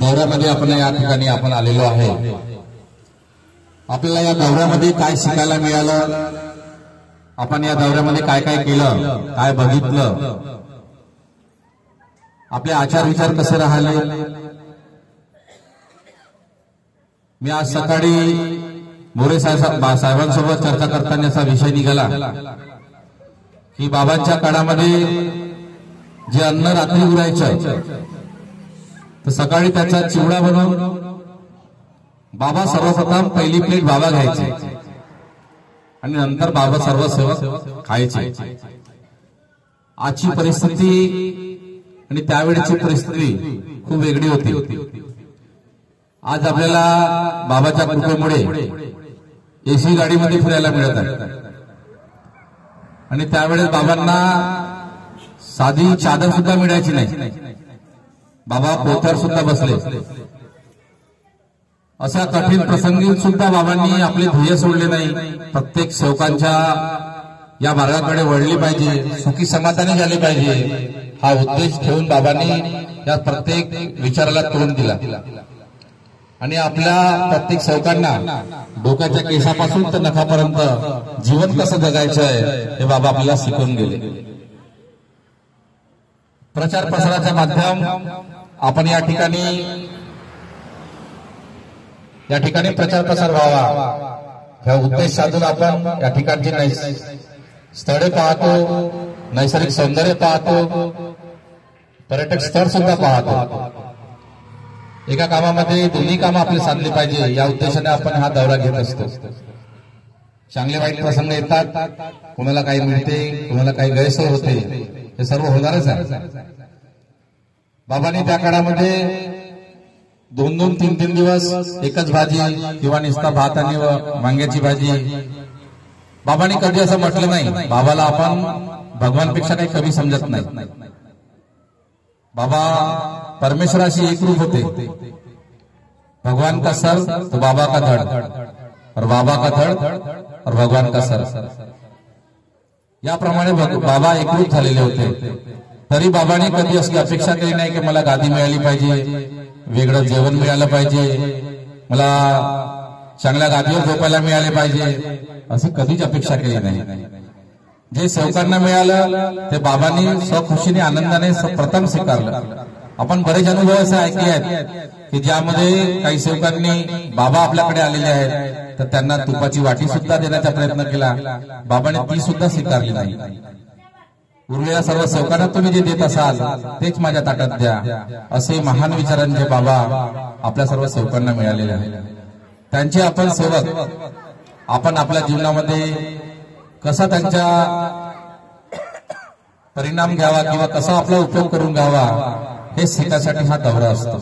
दौऱ्यामध्ये आपण या ठिकाणी आपण आलेलो आहे। आपल्याला या दौऱ्यामध्ये काय शिकायला मिळालं, आपण या दौऱ्यामध्ये काय काय केलं, काय बघितलं, आपले आचार विचार कसे राहिले। मी आज सकाळी मोरे साहेबांसोबत चर्चा करताना असा विषय निघाला की बाबांच्या काळामध्ये जे अन्न रात्री उरायचं तर सकाळी त्याचा चिवडा बनवून बाबा सर्वप्रथम पहिली प्लेट बाबा घ्यायचे आणि नंतर बाबा सर्व सेवक खायचे। आजची परिस्थिती आणि त्यावेळेची परिस्थिती खूप वेगळी होती। आज आपल्याला बाबाच्या कृपेमुळे एसी गाडीमध्ये फिरायला मिळत आहे आणि त्यावेळेस बाबांना साधी चादर सुद्धा मिळायची नाही, बाबा पोथ्यावर सुद्धा बसले। अशा कठीण प्रसंगी सुद्धा बाबांनी आपले ध्येय सोडले नाही, प्रत्येक सेवकांच्या या मार्गाकडे वळली पाहिजे, सुखी समाधानी झाले पाहिजे हा उद्देश ठेवून बाबांनी या प्रत्येक विचाराला तोंड दिला आणि आपल्या प्रत्येक सेवकांना डोक्याच्या केसापासून तर नखापर्यंत जीवन कसं जगायचं आहे हे बाबा आपल्याला शिकवून गेले। प्रचार प्रसाराचे माध्यम आपण या ठिकाणी प्रचार प्रसार व्हावा ह्या उद्देश साधून आपण या ठिकाणची स्थळे पाहतो, नैसर्गिक सौंदर्य पाहतो, पर्यटक स्थळ सुद्धा पाहतो। एका कामामध्ये दोन्ही कामं आपली साधली पाहिजे या उद्देशाने आपण हा दौरा घेत असतो। चांगले वाईट प्रसंग येतात, कोणाला काही मिळते, कोणाला काही गैरसोय होते, हे सर्व होणारच आहे। बाबांनी त्या काळामध्ये 2-2, 3-3 दिवस एकच भाजी किंवा नुसता भात आणि वांग्याची भाजी, बाबांनी कधी असं म्हटलं नाही। बाबाला आपण भगवानपेक्षा काही कमी समजत नाही। बाबा परमेश्वराशी एकरूप होते। भगवान का सर तो बाबा का धड़ और बाबा का धड़ और भगवान का सर, याप्रमाणे बाबा एकरूप झालेले होते। तरी बाबांनी कधी अशी अपेक्षा केली नाही की मला गादी मिळाली पाहिजे, वेगळं जेवण मिळालं पाहिजे, मला चांगल्या गादीवर झोपायला मिळाले पाहिजे, अशी कधीच अपेक्षा केली नाही। जे सेवकांना मिळालं ते बाबांनी स्वखुशीने आनंदाने प्रथम स्वीकारलं। आपण बरेच अनुभव असे ऐकले आहेत की ज्यामध्ये काही सेवकांनी बाबा आपल्याकडे आलेले आहेत तर त्यांना तुपाची वाटी सुद्धा देण्याचा प्रयत्न केला, बाबांनी ती सुद्धा स्वीकारली नाही। उरलेल्या सर्व सेवकांना तुम्ही जे देत असाल तेच माझ्या ताटात द्या, असे महान विचारांचे बाबा आपल्या सर्व सेवकांना मिळालेले आहेत। त्यांचे आपण सेवक आपण आपल्या जीवनामध्ये कसा त्यांचा परिणाम घ्यावा किंवा कसा आपला उपयोग करून घ्यावा हे शिकण्यासाठी हा दौरा असतो।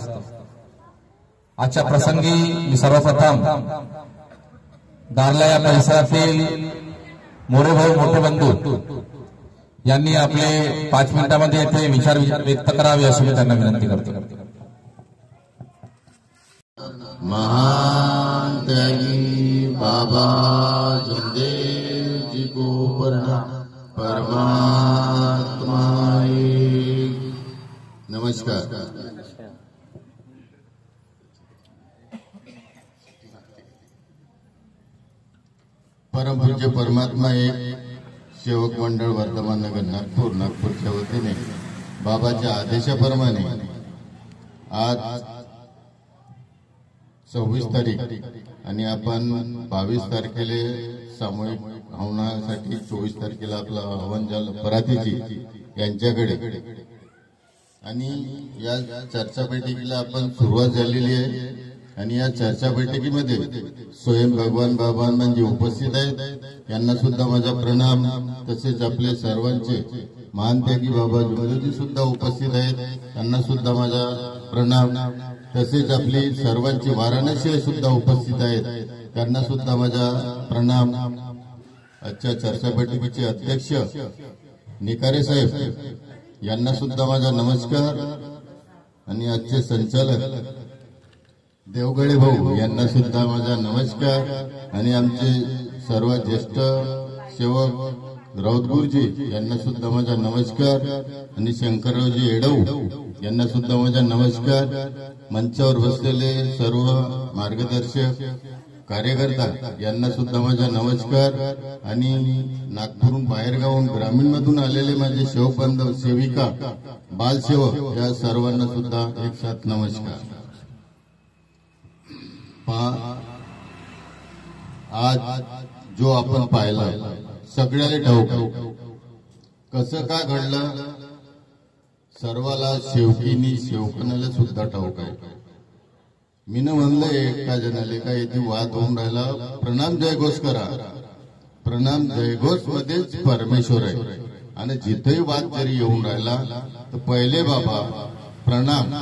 आजच्या प्रसंगी मी सर्वप्रथम दारला या परिसरातील मोरे भाऊ मोठे बंधू यांनी आपले 5 मिनिटांमध्ये येथे विचार व्यक्त करावे अशी मी त्यांना विनंती करतो। महान त्यागी बाबा जमदेव जी को परमात्मा एक। नमस्कार। परमपूज्य परमात्मा एक सेवक मंडळ वर्धमान नगर नागपूरच्या वतीने बाबाच्या आदेशाप्रमाणे आज 26 तारीख आणि आपण 22 तारखेला सामूहिक हवनासाठी 24 तारखेला आपलं आव्हान झालं परातीजी यांच्याकडे आणि या चर्चा बैठकीला आपण सुरुवात झालेली आहे आणि या चर्चा बैठकीमध्ये स्वयं भगवान बाबा म्हणजे उपस्थित आहेत, यांना सुद्धा माझा प्रणाम। तसेच आपले सर्वांचे महान त्यागी बाबा जुमदेवजी सुद्धा उपस्थित आहेत, त्यांना सुद्धा माझा प्रणाम। तसेच आपली सर्वांची वाराणसी सुद्धा उपस्थित आहेत, त्यांना सुद्धा माझा प्रणाम। आजच्या चर्चा बैठकीचे अध्यक्ष निकारे साहेब यांना सुद्धा माझा नमस्कार आणि आजचे संचालक देवगळे भाऊ यांना सुद्धा माझा नमस्कार आणि आमचे सर्व ज्येष्ठ सेवक राऊत गुरुजी यांना सुद्धा माझा नमस्कार आणि शंकररावजी येडव यांना सुद्धा माझा नमस्कार. मंचावर बसलेले सर्व मार्गदर्शक कार्यकर्ता यांना सुद्धा माझा नमस्कार. आणि नागपूरहून बाहेरगावून ग्रामीणमधून आलेले माझे सेवक बांधव सेविका बालसेवक या सर्वांना सुद्धा एक साथ नमस्कार. आज जो आपण पाहिला सगळ्याला ठाऊक कसं का घडलं, सर्वाला सेवकीनी सेवकानाला सुद्धा ठाऊक आहे. मी न म्हणलं एका जणाले का येथे वाद होऊन राहिला. प्रणाम जयघोष करा. प्रणाम जयघोष मध्येच परमेश्वर आहे. आणि जिथेही वाद जरी येऊन राहिला तर पहिले बाबा प्रणाम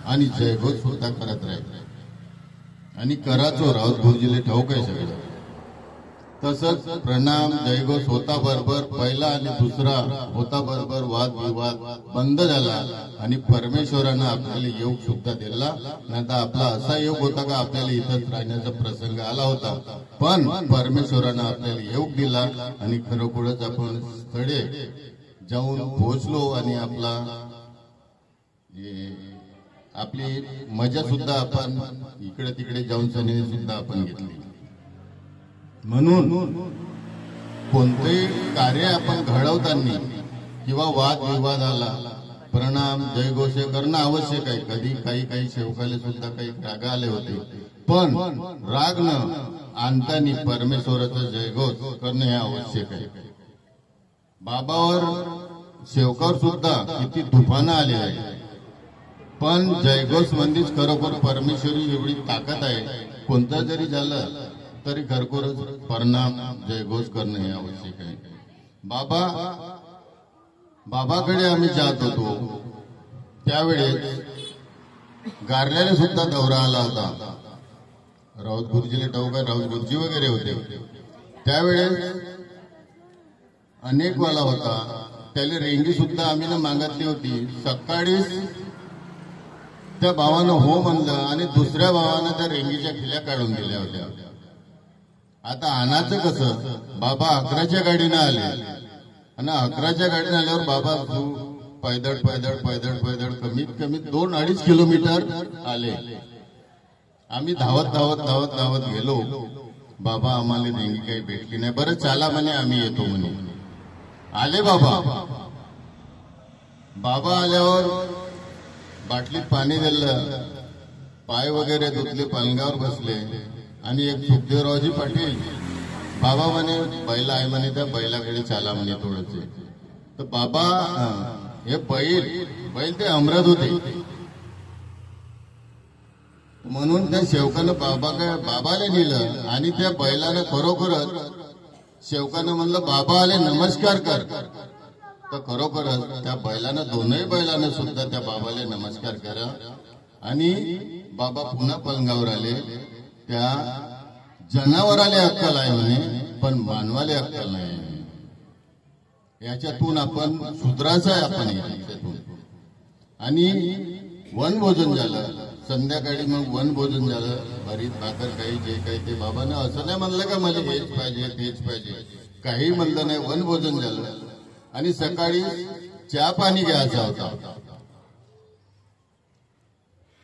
आणि जयघोष सुद्धा करत राहील. आणि कराचो राऊत गुरुजीले ठाऊक आहे सगळं. तसंच प्रणाम जयघोष होता बरोबर पहिला आणि दुसरा होता बरोबर वाद विवाद बंद झाला. आणि परमेश्वरानं आपल्याला योग सुद्धा दिला. नाही तर आपला असा योग होता का आपल्याला इथंच राहण्याचा प्रसंग आला होता. पण परमेश्वरानं आपल्याला योग दिला आणि खरोखरच आपण स्थळे जाऊन पोहोचलो. आणि आपली मजा सुद्धा आपण इकडे तिकडे जाऊन सनी सुद्धा आपण घेतली. म्हणून कोणतेही कार्य आपण घडवताना किंवा वाद विवादाला प्रणाम जयघोष करणं आवश्यक आहे. कधी काही सेवकाले सुद्धा काही राग आले होते. पण राग न आणताना परमेश्वराचा जयघोष करणं हे आवश्यक आहे. बाबावर सेवकावर सुद्धा किती तुफानं आले आहे. पण जयघोष मंदिर खरोखर परमेश्वरी एवढी ताकद आहे. कोणतं जरी झालं तरी खरोखरच प्रणाम जयघोष करणं हे आवश्यक आहे. बाबाकडे आम्ही जात होतो त्यावेळेस गारल्याला सुद्धा दौरा आला होता. राऊत गुरुजीला ठाऊक आहे, राऊत गुरुजी वगैरे होते. त्यावेळेस अनेक वाला होता. त्याला रेंगी सुद्धा आम्ही ना मागितली होती. सकाळीच त्या भावानं हो म्हणलं आणि दुसऱ्या भावानं त्या रेंगीच्या खिल्या काढून दिल्या होत्या. आता आणाचं कसं, बाबा 11च्या गाडीनं आले आणि 11च्या गाडीनं आल्यावर बाबा पैदळ पैदळ पैदळ पैदळ कमीत कमी 2-2.5 किलोमीटर आले. आम्ही धावत धावत धावत धावत गेलो. बाबा आम्हाला रेंगी काही भेटली नाही. बरं चाला म्हणे आम्ही येतो म्हणे. आले बाबा आल्यावर बाटलीत पाणी दिलं, पाय वगैरे धुतले, पालंगावर बसले. आणि एक सुखदेवरावजी पाटील बाबा म्हणे बैला आहे म्हणे, त्या बैलाकडे चाला म्हणे थोडसे. तर बाबा हे बैल ते अमृत होते. म्हणून त्या सेवकानं बाबाला नेलं आणि त्या बैलानं खरोखरच सेवकानं म्हणलं बाबा आले नमस्कार कर. तर खरोखरच त्या बैलानं दोनही बैलानं सुद्धा त्या बाबाला नमस्कार करा. आणि बाबा पुन्हा पलंगावर आले. त्या जनावराले अक्कल आहे म्हणे पण मानवाले अक्कल नाही. याच्यातून आपण सुधरायचं आहे आपण याच्यातून. आणि वनभोजन झालं संध्याकाळी. मग वनभोजन झालं, भरीत भाकर काही जे काही ते. बाबानं असं नाही म्हणलं का मला हेच पाहिजे तेच पाहिजे, काही म्हणलं नाही. वनभोजन झालं आणि सकाळी चहा पाणी घ्यायचा होता.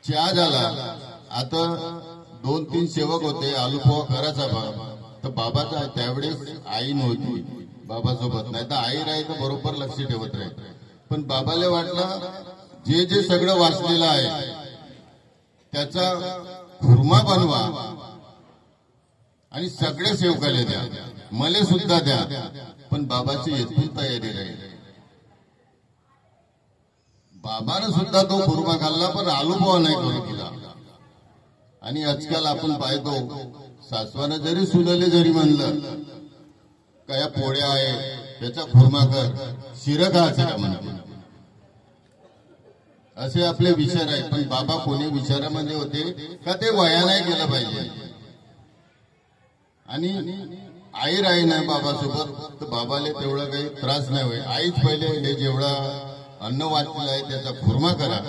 चहा झाला. आता 2-3 सेवक होते. आलू पोहा करायचा बाबा. तर बाबाचा त्यावेळेस आई नव्हती बाबासोबत. नाही तर आई राही तर बरोबर लक्ष ठेवत राहील. पण बाबाला वाटलं जे सगळं वाचलेलं आहे त्याचा खुर्मा बनवा आणि सगळे सेवकाले द्या, मले सुद्धा द्या. पण बाबाची येथून तयारी राहील. बाबानं सुद्धा तो खुर्मा खाल्ला पण आलू पोहा नाही करू दिला. आणि आजकाल आपण पाहतो सासवानं जरी सुनले जरी म्हणलं काय पोळ्या आहे त्याचा खुर्मा कर, शिरं खायचं का म्हणते. असे आपले विचार आहे. पण बाबा कोणी विचारामध्ये होते का ते वया नाही केलं पाहिजे. आणि आई राही नाही बाबासोबत तर बाबाला तेवढा काही त्रास नाही होईल. आईच पहिले हे जेवढा अन्न वाचलेलं आहे त्याचा खुर्मा करा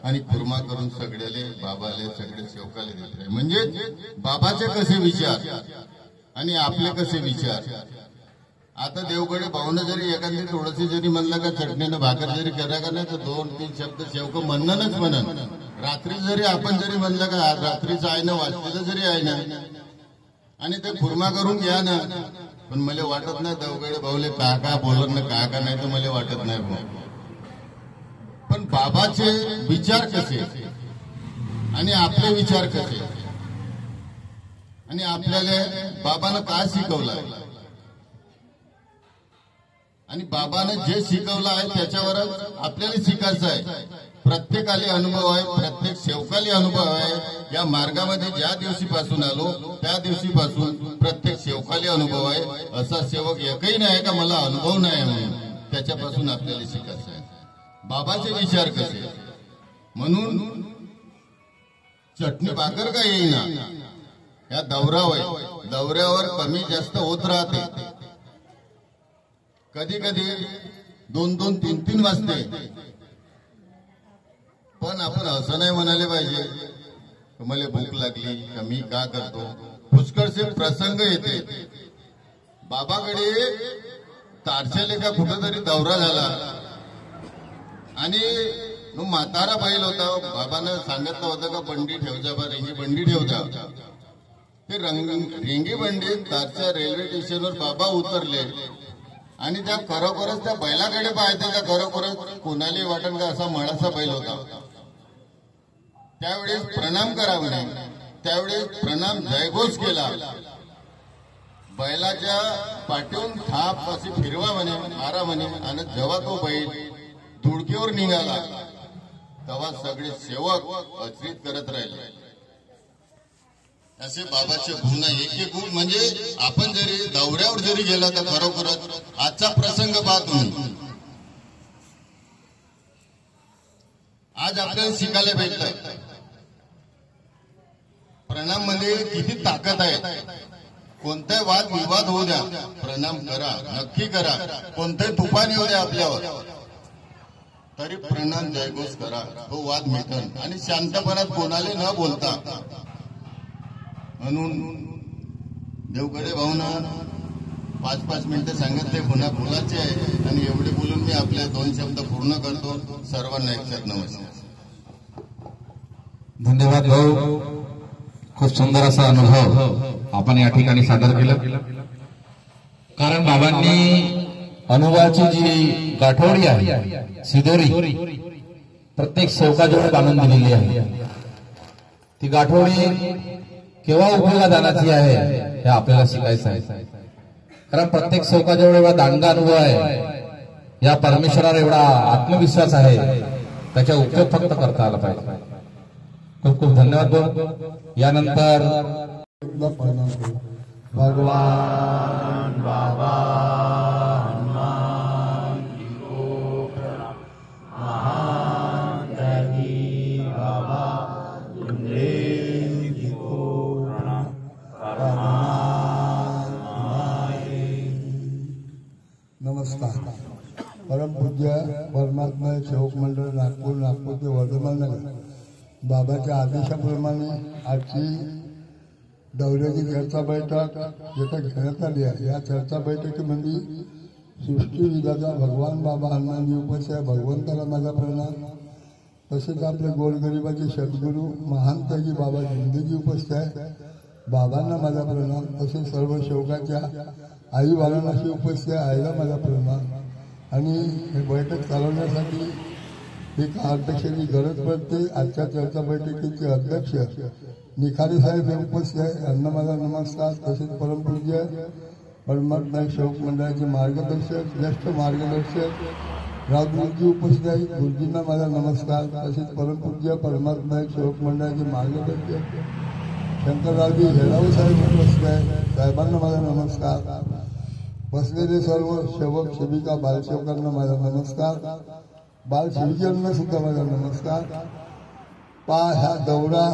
आणि खुर्मा करून सगळ्याले बाबाले सगळे सेवकाले देत. म्हणजे बाबाचे कसे विचार आणि आपले कसे विचार आता देवगडे भाऊनं जरी एखादी थोडीशी जरी म्हणलं का चटणीनं भाकर जरी करा का नाही तर 2-3 शब्द शेवक म्हणणंच म्हणन. रात्री जरी आपण जरी म्हणलं का रात्रीचं आहे ना वाचलेलं जरी आहे ना आणि ते खुर्मा करून घ्या ना, पण मला वाटत नाही देवगडे भाऊले का बोलत ना का नाही तर मला वाटत नाही. पण बाबाचे विचार कसे आणि आपले विचार कसे आणि आपल्याला बाबानं काय शिकवलं आणि बाबाने जे शिकवलं आहे त्याच्यावरच आपल्याला शिकायचं आहे. प्रत्येकाला अनुभव आहे, प्रत्येक सेवकाला अनुभव आहे. या मार्गामध्ये ज्या दिवशीपासून आलो त्या दिवशीपासून प्रत्येक सेवकाला अनुभव आहे. असा सेवक एकही नाही का मला अनुभव नाही म्हणून. त्याच्यापासून आपल्याला शिकायचं आहे बाबाचे विचार कसे. म्हणून चटणी भाकर का येईना या दौऱ्यावर कमी जास्त होत राहते. कधी कधी 2-2, 3-3 वाजते. पण आपण असं नाही म्हणाले पाहिजे मला भूक लागली का मी का करतो. पुष्कळसे प्रसंग येते. बाबाकडे तारशेले का कुठेतरी दौरा झाला आणि म्हातारा बैल होता. बाबानं सांगितलं होतं का बंडी ठेवजा बा, रेंगी बंडी ठेवजा. ते रेंगी बंडी तारच्या रेल्वे स्टेशनवर बाबा उतरले आणि त्या खरोखरच त्या बैलाकडे पाहायचे. त्या खरोखरच कोणालाही वाटण का असा मळाचा बैल होता. त्यावेळेस प्रणाम करा म्हणे. त्यावेळेस प्रणाम जयघोष केला. बैलाच्या पाठीवरून थाप अशी फिरवा म्हणे, मारा म्हणे. आणि जेव्हा तो बैल धुडकीवर निघाला तेव्हा सगळे सेवक अचरित करत राहिले. असे बाबाचे गुण एक गुण म्हणजे आपण जरी दौऱ्यावर जरी गेला तर खरोखरच आजचा प्रसंग पाहतो. आज आपल्याला शिकायला भेटतं प्रणाम मध्ये किती ताकद आहे. कोणताही वाद विवाद होऊ द्या, प्रणाम करा, नक्की करा. कोणताही तुफान येऊ द्या आपल्यावर तरी प्रणाम जयघोष करा. तो वाद मिटन आणि शांतपणात कोणाला न बोलता. म्हणून देवगडे भाऊनं 5-5 मिनिटं सांगितले, पुन्हा बोलायचे आहे आणि एवढे बोलून मी आपले 2 शब्द पूर्ण करतो. सर्वांना एकसाथ नमस्कार. धन्यवाद भाऊ. खूप सुंदर असा अनुभव आपण या ठिकाणी सादर केला. कारण बाबांनी अनुभवाची जी गाठोडी आहे, सिदोरी प्रत्येक सेवकाजवळ बांधून दिलेली आहे. ती गाठोडी केव्हा उपयोगात आणायची आहे हे आपल्याला शिकायचं आहे. कारण प्रत्येक सेवकाजवळ एवढा दांडगा अनुभव आहे, या परमेश्वरावर एवढा आत्मविश्वास आहे, त्याचा उपयोग फक्त करता आला पाहिजे. खूप खूप धन्यवाद भाऊ. यानंतर भगवान बाबा नमस्कार. परमपूज्य परमात्मा सेवक मंडळ नागपूर ते वर्धमान नगर बाबाच्या आदेशाप्रमाणे आजची दौऱ्याची चर्चा बैठक जिथं घेण्यात आली आहे. या चर्चा बैठकीमध्ये सृष्टीविधाता भगवान बाबा हनुमानजी उपस्थित आहे. भगवंताला माझा प्रणाम. तसेच आपले गोरगरिबाचे सद्गुरू महान त्यागी बाबा जिंदगी उपस्थित आहे. बाबांना माझा प्रणाम. तसेच सर्व सेवकाच्या आई वाराणसी उपस्थित आहे. आईला माझा प्रणाम. आणि हे बैठक चालवण्यासाठी एक अध्यक्षाची गरज पडते. आजच्या चर्चा बैठकीचे अध्यक्ष निखारे साहेब हे उपस्थित आहे. यांना माझा नमस्कार. तसेच परमपूज्य परमात्मा सेवक मंडळाचे मार्गदर्शक ज्येष्ठ मार्गदर्शक रावजी उपस्थित आहेत. गुरुजींना माझा नमस्कार. तसेच परमपूज्य परमात्मा सेवक मंडळाचे मार्गदर्शक शंकररावजी हेराव साहेब उपस्थित आहेत. साहेबांना माझा नमस्कार. बसलेले सर्व सेवक सेविका बालसेवकांना माझा नमस्कार. बालसेविकांना सुद्धा माझा नमस्कार. ह्या दौरा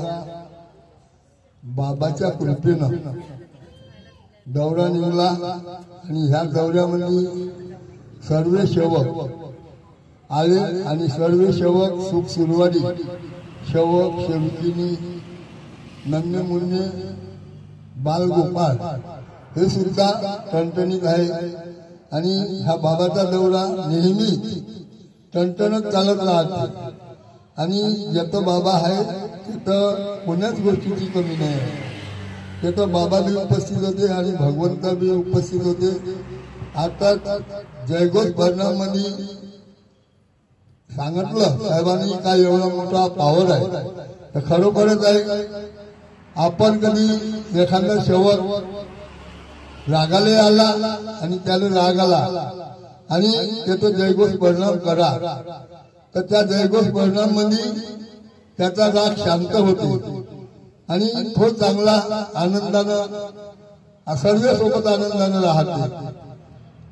बाबाच्या कृपेनं दौरा निघला आणि ह्या दौऱ्यामध्ये सर्व सेवक आले आणि सर्व सेवक सुख सुरुवाती सेवक सेवकिनी नन्हे मुन्ने बालगोपाळ हे सुद्धा टणटणीत आहे. आणि हा बाबाचा दौरा नेहमी टणटणत चालत राहते आणि ज्याचं बाबा आहे तिथं कोण्याच गोष्टीची कमी नाही. तिथं बाबा बी उपस्थित होते आणि भगवंत बी उपस्थित होते. आता जयघोष भरणामध्ये सांगितलं साहेबांनी काय एवढा मोठा पॉवर आहे. तर खरोखरच आहे. आपण कधी एखादा सेवक रागाले आला आणि त्याला राग आला आणि त्याचा जयघोष परिणाम करा तर त्या जयघोष परिणाममध्ये त्याचा राग शांत होतो आणि तो चांगला आनंदानं सर्व सोबत आनंदानं राहते.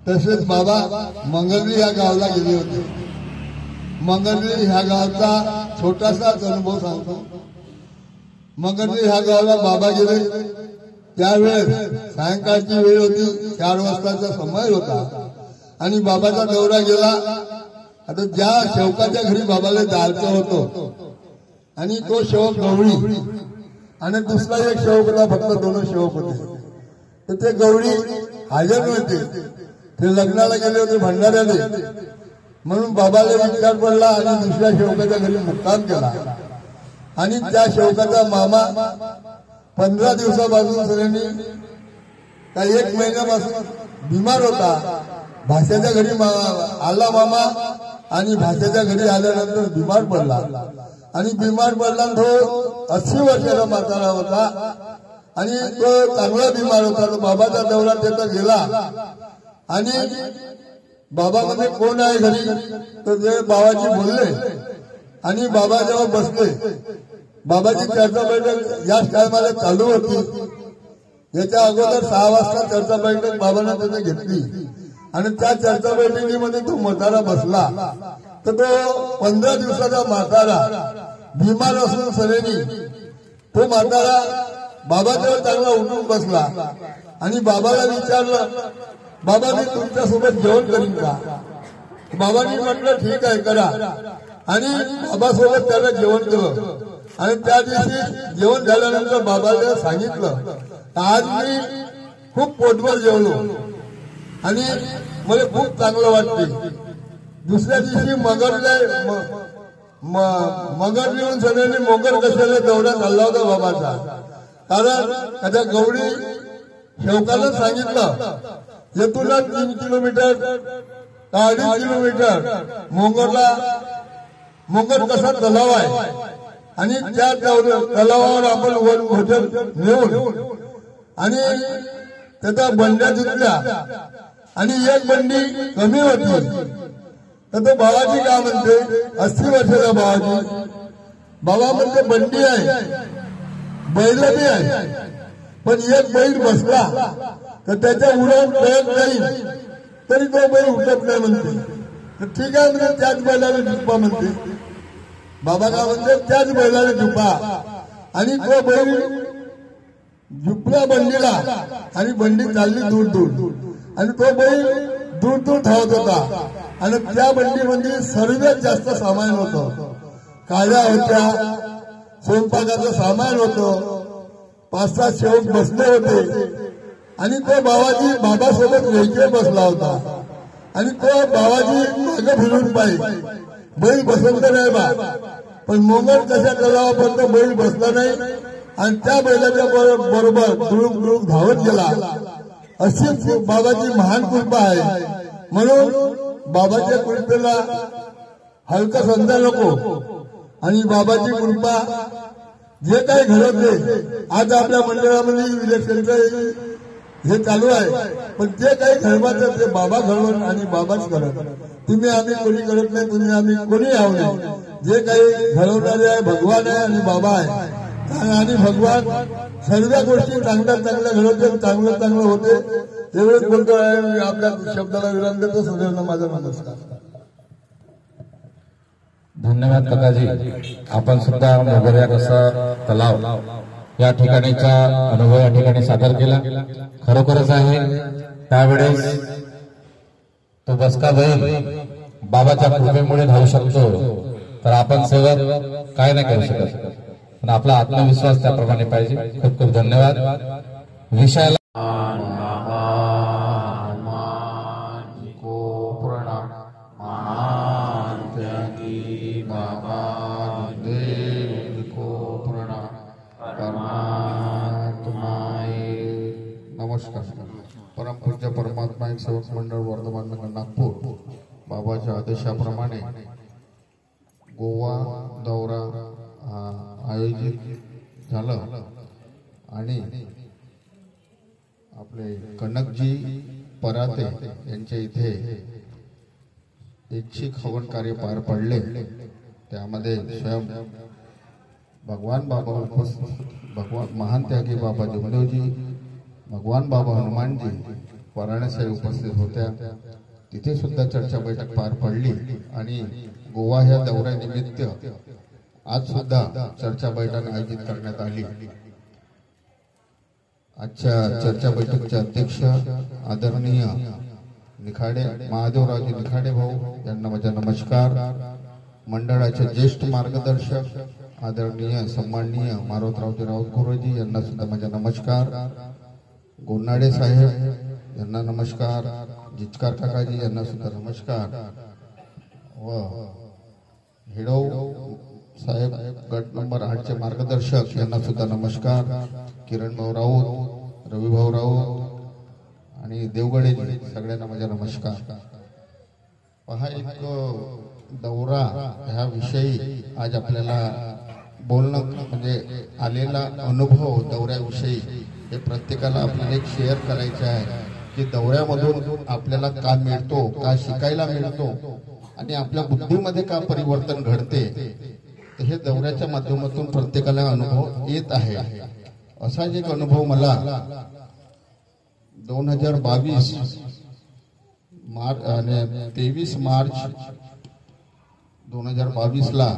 तसेच बाबा मंगळली या गावाला गेले होते. मंगळली ह्या गावचा छोटासाच अनुभव सांगतो. मंगळली ह्या गावाला बाबा गेले त्यावेळेस सायंकाळची वेळ होती. 4 वाजताचा समय होता आणि बाबाचा दौरा गेला. आता ज्या सेवकाच्या घरी बाबाला जायचं होतं आणि तो सेवक गवळी आणि दुसरा एक सेवक होता. फक्त 2 सेवक होते. तर ते गवळी हजर नव्हते. ते लग्नाला गेले होते भंडाऱ्याने. म्हणून बाबाला विचार पडला आणि दुसऱ्या सेवकाच्या घरी मुक्काम केला. आणि त्या सेवकाचा मामा 15 दिवसापासून सगळ्यांनी काही 1 महिन्यापासून बिमार होता. भाषेच्या घरी आला मामा आणि भाषेच्या घरी आल्यानंतर बिमार पडला. आणि बिमार पडला तो 80 वर्षाचा म्हातारा होता आणि तो चांगला बिमार होता. तो बाबाचा दौरा त्याचा गेला आणि बाबा मध्ये कोण आहे घरी तर ते बाबाजी बोलले आणि बाबा जेव्हा बसले बाबाची चर्चा बैठक या टायमाला चालू होती. याच्या अगोदर 6 वाजता चर्चा बैठक बाबांना त्याने घेतली आणि त्या चर्चा बैठकीमध्ये तो म्हातारा बसला. तर तो 15 दिवसाचा म्हातारा बिमार असून सरेनी तो म्हातारा बाबाजवळ चांगला उठून बसला आणि बाबाला विचारलं बाबा मी तुमच्यासोबत जेवण करीन का. बाबांनी म्हटलं ठीक आहे करा आणि बाबासोबत त्याला जेवण केलं. आणि त्या दिवशी जेवण झाल्यानंतर बाबाला सांगितलं आज मी खूप पोटभर जेवलो आणि मला खूप चांगलं वाटते. दुसऱ्या दिवशी मगर येऊन सगळ्यांनी मोगर कशाला दौरा चालला होता बाबाचा. कारण त्या गवडी सेवकानं सांगितलं येथूनच 3 किलोमीटर 2.5 किलोमीटर मोंगर कसा तलाव आहे आणि त्या तलावावर आपण भोजन नेऊन आणि त्याचा बंड्या धुतल्या आणि 1 बंडी कमी होती. तर तो बाबाजी काय म्हणते 80 वर्षाचा बाबाजी. बाबा म्हणते बंडी आहे बैल बी आहे पण 1 बैल बसला तर त्याच्या उडवून प्रयत्न जाईल तरी तो बैल उठत नाही म्हणते. तर ठीक आहे म्हणजे त्याच बैलाला झुपा म्हणते. बाबा काय म्हणते त्याच बैलाला झुपा आणि तो बैल झुपला बंडीला आणि बंडी चालली दूर दूर आणि तो बैल दूर दूर धावत होता. आणि त्या बंडीमध्ये सर्वात जास्त सामान होतं. काळ्या होत्या स्वयंपाकाचं सामान होतं. 5-6 सेवक बसले होते आणि तो बाबासोबत वेगळे बसला होता आणि तो बाबाजी मागे फिरून पाहिजे बैल बसवत नाही बा. पण मोंगर कशा तलावापर्यंत बैल बसला नाही आणि त्या बैलाच्या बरोबर दुरुक दुरुक धावत गेला. अशी बाबाची महान कृपा आहे. म्हणून बाबाच्या कृपेला हलकं समजा नको आणि बाबाची कृपा जे काही घडवते. आज आपल्या मंडळामध्ये इलेक्शनचं हे चालू आहे पण जे काही घडवायचं ते बाबा घडवत आणि बाबाच करत. तुम्ही आम्ही कोणी करत नाही. तुम्ही आम्ही कोणी यावं नाही. जे काही घडवणारे आहे भगवान आहे आणि बाबा आहे आणि भगवान सर्व गोष्टी चांगल्या चांगल्या घडवते. चांगलं चांगलं होते. एवढंच बोलतो आहे. आपल्या शब्दाला विराम देतो. सगळ्यांना माझा नमस्कार. धन्यवाद काकाजी. आपण सुद्धा मोगऱ्या कसा तलाव या ठिकाणीचा अनुभव या ठिकाणी सादर केला. खरोखरच आहे त्यावेळेस तो बसका बैल बाबाच्या कृपेमुळे धावू शकतो तर आपण सेवक काय नाही करू शकत. पण आपला आत्मविश्वास त्याप्रमाणे पाहिजे. खूप खूप धन्यवाद. विषयाला नमस्कार. परमपूज्य परमात्मा एक सेवक मंडळ वर्धमान नगर नागपूर बाबाच्या आदेशाप्रमाणे गोवा दौरा आयोजित झालं आणि आपले कनकजी पराते यांच्या इथे ऐच्छिक हवन कार्य पार पडले. त्यामध्ये स्वयं भगवान बाबा भगवान महान त्यागी बाबा जमदेवजी, भगवान बाबा हनुमानजी, वाराणसी उपस्थित होत्या. तिथे सुद्धा चर्चा बैठक पार पडली आणि गोवा ह्या दौऱ्यानिमित्त आज सुद्धा चर्चा बैठक आयोजित करण्यात आली. आजच्या चर्चा बैठकचे अध्यक्ष आदरणीय निखाडे महादेवरावजी निखाडे भाऊ यांना माझा नमस्कार. मंडळाचे ज्येष्ठ मार्गदर्शक आदरणीय सन्माननीय मारोतरावजी राऊत गुरुजी यांना सुद्धा माझा नमस्कार. गोनाडे साहेब यांना नमस्कार. जिचकार काकाजी यांना सुद्धा नमस्कार व हिडव साहेब गट नंबर 8 चे मार्गदर्शक यांना सुद्धा नमस्कार. किरण भाऊ राऊत, रवी भाऊ राऊत आणि देवगडे सगळ्यांना माझा नमस्कार. पहा, एक दौरा ह्या विषयी आज आपल्याला बोलणं म्हणजे आलेला अनुभव दौऱ्याविषयी हे प्रत्येकाला आपल्याला एक शेअर करायचं आहे की दौऱ्यामधून आपल्याला का मिळतो, का शिकायला मिळतो आणि आपल्या बुद्धीमध्ये का परिवर्तन घडते. तर हे दौऱ्याच्या माध्यमातून प्रत्येकाला अनुभव येत आहे. असाच एक अनुभव मला 2022 आणि 23 मार्च 2022 ला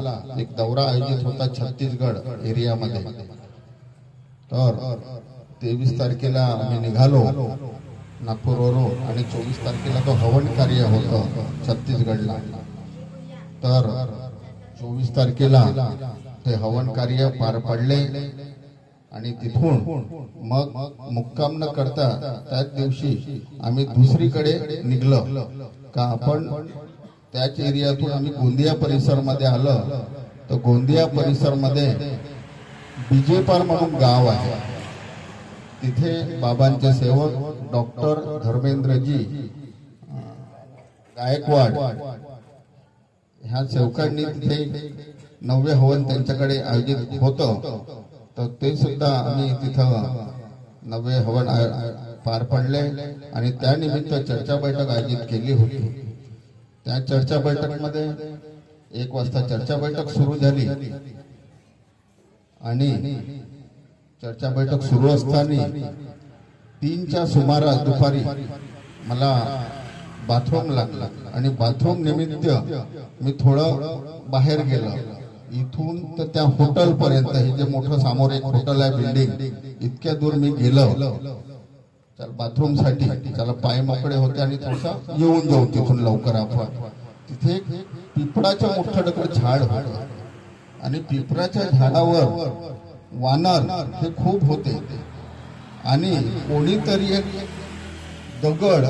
एक दौरा आयोजित होता छत्तीसगड एरियामध्ये. तर 23 तारखेला आम्ही निघालो नागपूरवरून आणि 24 तारखेला तो हवन कार्य होतं छत्तीसगडला. तर 24 तारखेला ते हवन कार्य पार पडले आणि तिथून मग मुक्काम न करता त्याच दिवशी आम्ही दुसरीकडे निघलो का आपण त्याच एरियातून आम्ही गोंदिया परिसरमध्ये आलं. तर गोंदिया परिसरमध्ये बिजेपार म्हणून गाव आहे. तिथे बाबांचे सेवक डॉक्टर धर्मेंद्रजी गायकवाड ह्या सेवकांनी तिथे 9वे हवन त्यांच्याकडे आयोजित होतं. तर ते सुद्धा आम्ही तिथं 9वे हवन पार पडले आणि त्यानिमित्त चर्चा बैठक आयोजित केली होती. त्या चर्चा बैठकमध्ये 1 वाजता चर्चा बैठक सुरू झाली आणि चर्चा बैठक सुरू असताना 3च्या सुमारास दुपारी मला बाथरूम लागला आणि बाथरूम निमित्त मी थोडं बाहेर गेलो. इथून तर त्या हॉटेल पर्यंत, हे जे मोठं समोर एक हॉटेल आहे बिल्डिंग, इतक्या दूर मी गेलो चल बाथरूम साठी. त्याला पाय मोकळे होते आणि थोडसा येऊन जाऊ तिथून लवकर आपण. तिथे पिपळाचं मोठं झाड होतं आणि पिपळाच्या झाडावर वानर हे खूप होते आणि कोणीतरी एक दगड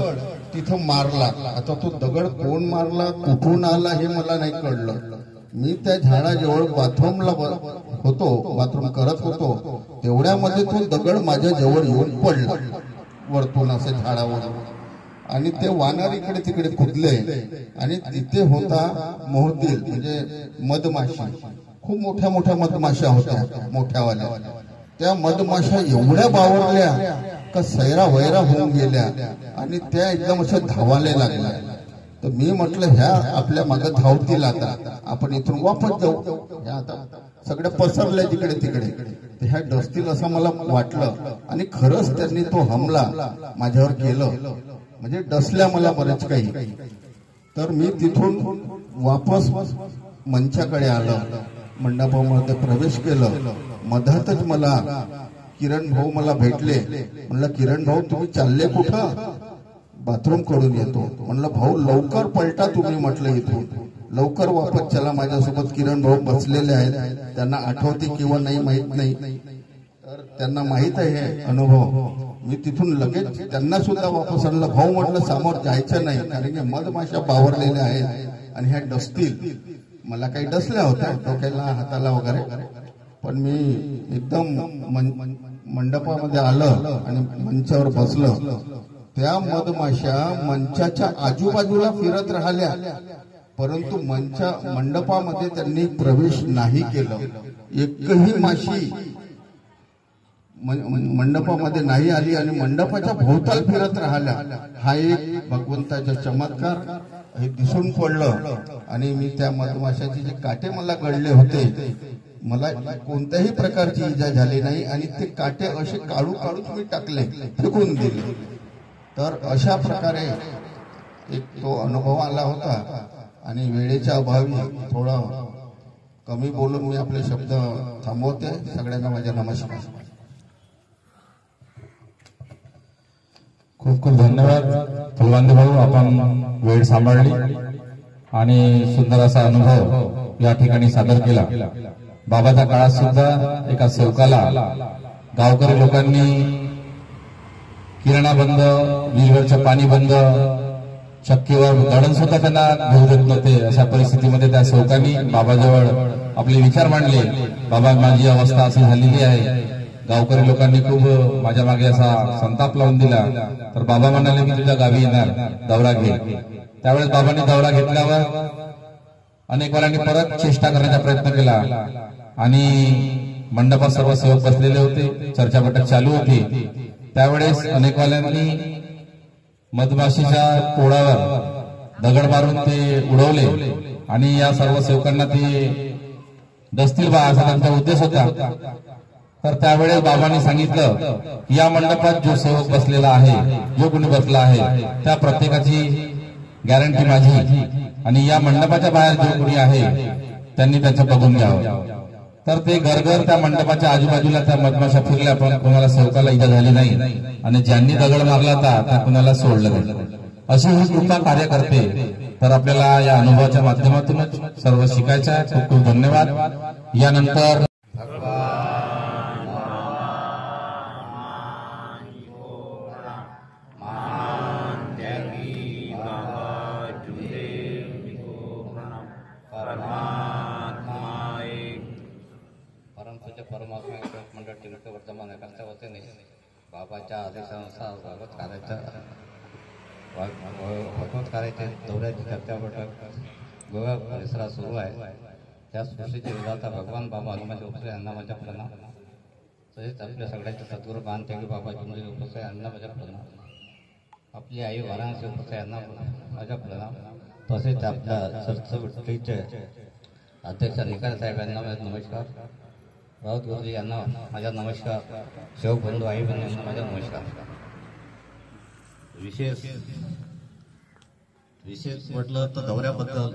तिथं मारला. आता तो दगड कोण मारला, कुठून आला हे मला नाही कळलं. मी त्या झाडाजवळ बाथरूमला होतो, बाथरूम करत होतो, तेवढ्यामध्ये तो दगड माझ्या जवळ येऊन पडला वरतून असे झाडावर आणि ते वानर इकडे तिकडे कुदले आणि तिथे होता मोहतील म्हणजे मधमाशी. खूप मोठ्या मोठ्या मधमाशा होत्या मोठ्यावाल्या. त्या मधमाशा एवढ्या बावरल्या का सैरा वैरा होऊन गेल्या आणि त्या एकदम अशा धावायला लागल्या. तर मी म्हटलं ह्या आपल्या मागे धावतील, आता आपण इथून वापस जाऊ. ह्या आता सगळ्या पसरल्या जिकडे तिकडे, ह्या डसतील असं मला वाटलं आणि खरंच त्यांनी तो हमला माझ्यावर केलं. म्हणजे डसल्या मला बरेच काही. तर मी तिथून वापस मंचाकडे आलो, मंडपामध्ये प्रवेश केलं. मधातच मला किरण भाऊ मला भेटले. म्हणलं किरण भाऊ तुम्ही चालले कुठं? बाथरूम कडून येतो. म्हणलं भाऊ लवकर पलटा तुम्ही, म्हटलं इथून लवकर वापस चला. माझ्यासोबत किरण भाऊ बसलेले आहेत, त्यांना आठवते किंवा नाही माहित नाही, तर त्यांना माहित आहे हे अनुभव. मी तिथून लगेच त्यांना सुद्धा वापस आणलं. भाऊ म्हटलं समोर जायचं नाही, कारण की मधमाशा बावरलेल्या आहेत आणि ह्या डसतील. मला काही डसल्या होत्या डोक्याला हाताला वगैरे. पण मी एकदम मंडपामध्ये आलं आणि मंचावर बसलं, त्या मधमाशा मंचाच्या आजूबाजूला फिरत राहिल्या, परंतु मंडपामध्ये त्यांनी प्रवेश नाही केलं. एकही माशी मंडपामध्ये नाही आली आणि मंडपाच्या भोवताल फिरत राहिल्या. हा एक भगवंताचा चमत्कार हे दिसून पडलं. आणि मी त्या मधमाशाचे जे काटे मला गळले होते, मला कोणत्याही प्रकारची इजा झाली नाही आणि ते काटे असे काढून मी टाकले, फेकून दिले. तर अशा प्रकारे एक तो अनुभव आला होता. आणि वेळेच्या अभावी थोडं कमी बोलून मी आपले शब्द थांबवते. सगळ्यांना माझा नमस्कार. खूप खूप धन्यवाद फुलवांदे भाऊ, आपण वेळ सांभाळली आणि सुंदर असा अनुभव या ठिकाणी सादर केला. बाबाच्या काळात सुद्धा एका सेवकाला गावकरी लोकांनी किराणा बंद, विहिरीवरचं पाणी बंद, चक्कीवर दळण सुद्धा त्यांना घेऊ देत नव्हते. अशा परिस्थितीमध्ये त्या सेवकांनी बाबाजवळ आपले विचार मांडले. बाबा, माझी अवस्था अशी झालेली आहे, गावकरी लोकांनी खूप माझ्या मागे असा संताप लावून दिला. तर बाबा म्हणाले, मी तुझ्या गावी येणार, दौरा घे. त्यावेळेस बाबांनी दौरा घेतल्यावर अनेक वेळांनी परत चेष्टा करण्याचा प्रयत्न केला आणि मंडपात सर्व सेवक बसलेले होते, चर्चा बैठक चालू होती. त्यावेळेस अनेक वेळांनी मधमाशीच्या पोळावर दगड मारून ते उडवले आणि या सर्व सेवकांना ते डसतील बा असा त्यांचा उद्देश होता. तर त्यावेळेस बाबांनी सांगितलं, या मंडपात जो सेवक बसलेला आहे, जो कोणी बसला आहे, त्या प्रत्येकाची गॅरंटी माझी आणि या मंडपाच्या बाहेर जो कोणी आहे त्यांनी त्याचं बघून घ्यावं. तर ते घरघर त्या मंडपाच्या आजूबाजूला त्या मधमाशा फिरल्या, पण कोणाला सेवकाला इजा झाली नाही आणि ज्यांनी दगड मारला होता त्या कुणाला सोडलं गेलं. अशी ही कृपा कार्य करते. तर आपल्याला या अनुभवाच्या माध्यमातूनच सर्व शिकायचं आहे. खूप खूप धन्यवाद. यानंतर वर्तमान करता वतीने बाबाच्या आदेशानुसार भागवत कार्याचे दौऱ्याची चर्चा बैठक गोवा परिसरात सुरू आहे. त्या सृष्टीचे विधाता भगवान बाबा हनुमान उपसे यांना माझ्या प्रणाम. तसेच आपल्या सगळ्यांचे सद्गुरू मान त्यागी बाबा जुमले उपसे यांना माझ्या प्रणाम. आपली आई वाराणसी उपसे यांना माझ्या प्रणाम. तसेच आपल्या सरसवटीचे अध्यक्ष निकाल साहेब यांना माझा नमस्कार. राऊत गुरुजी यांना माझा नमस्कार. शेवक बंधू आई बंधू यांना माझा नमस्कार. विशेष म्हटलं तर दौऱ्याबद्दल,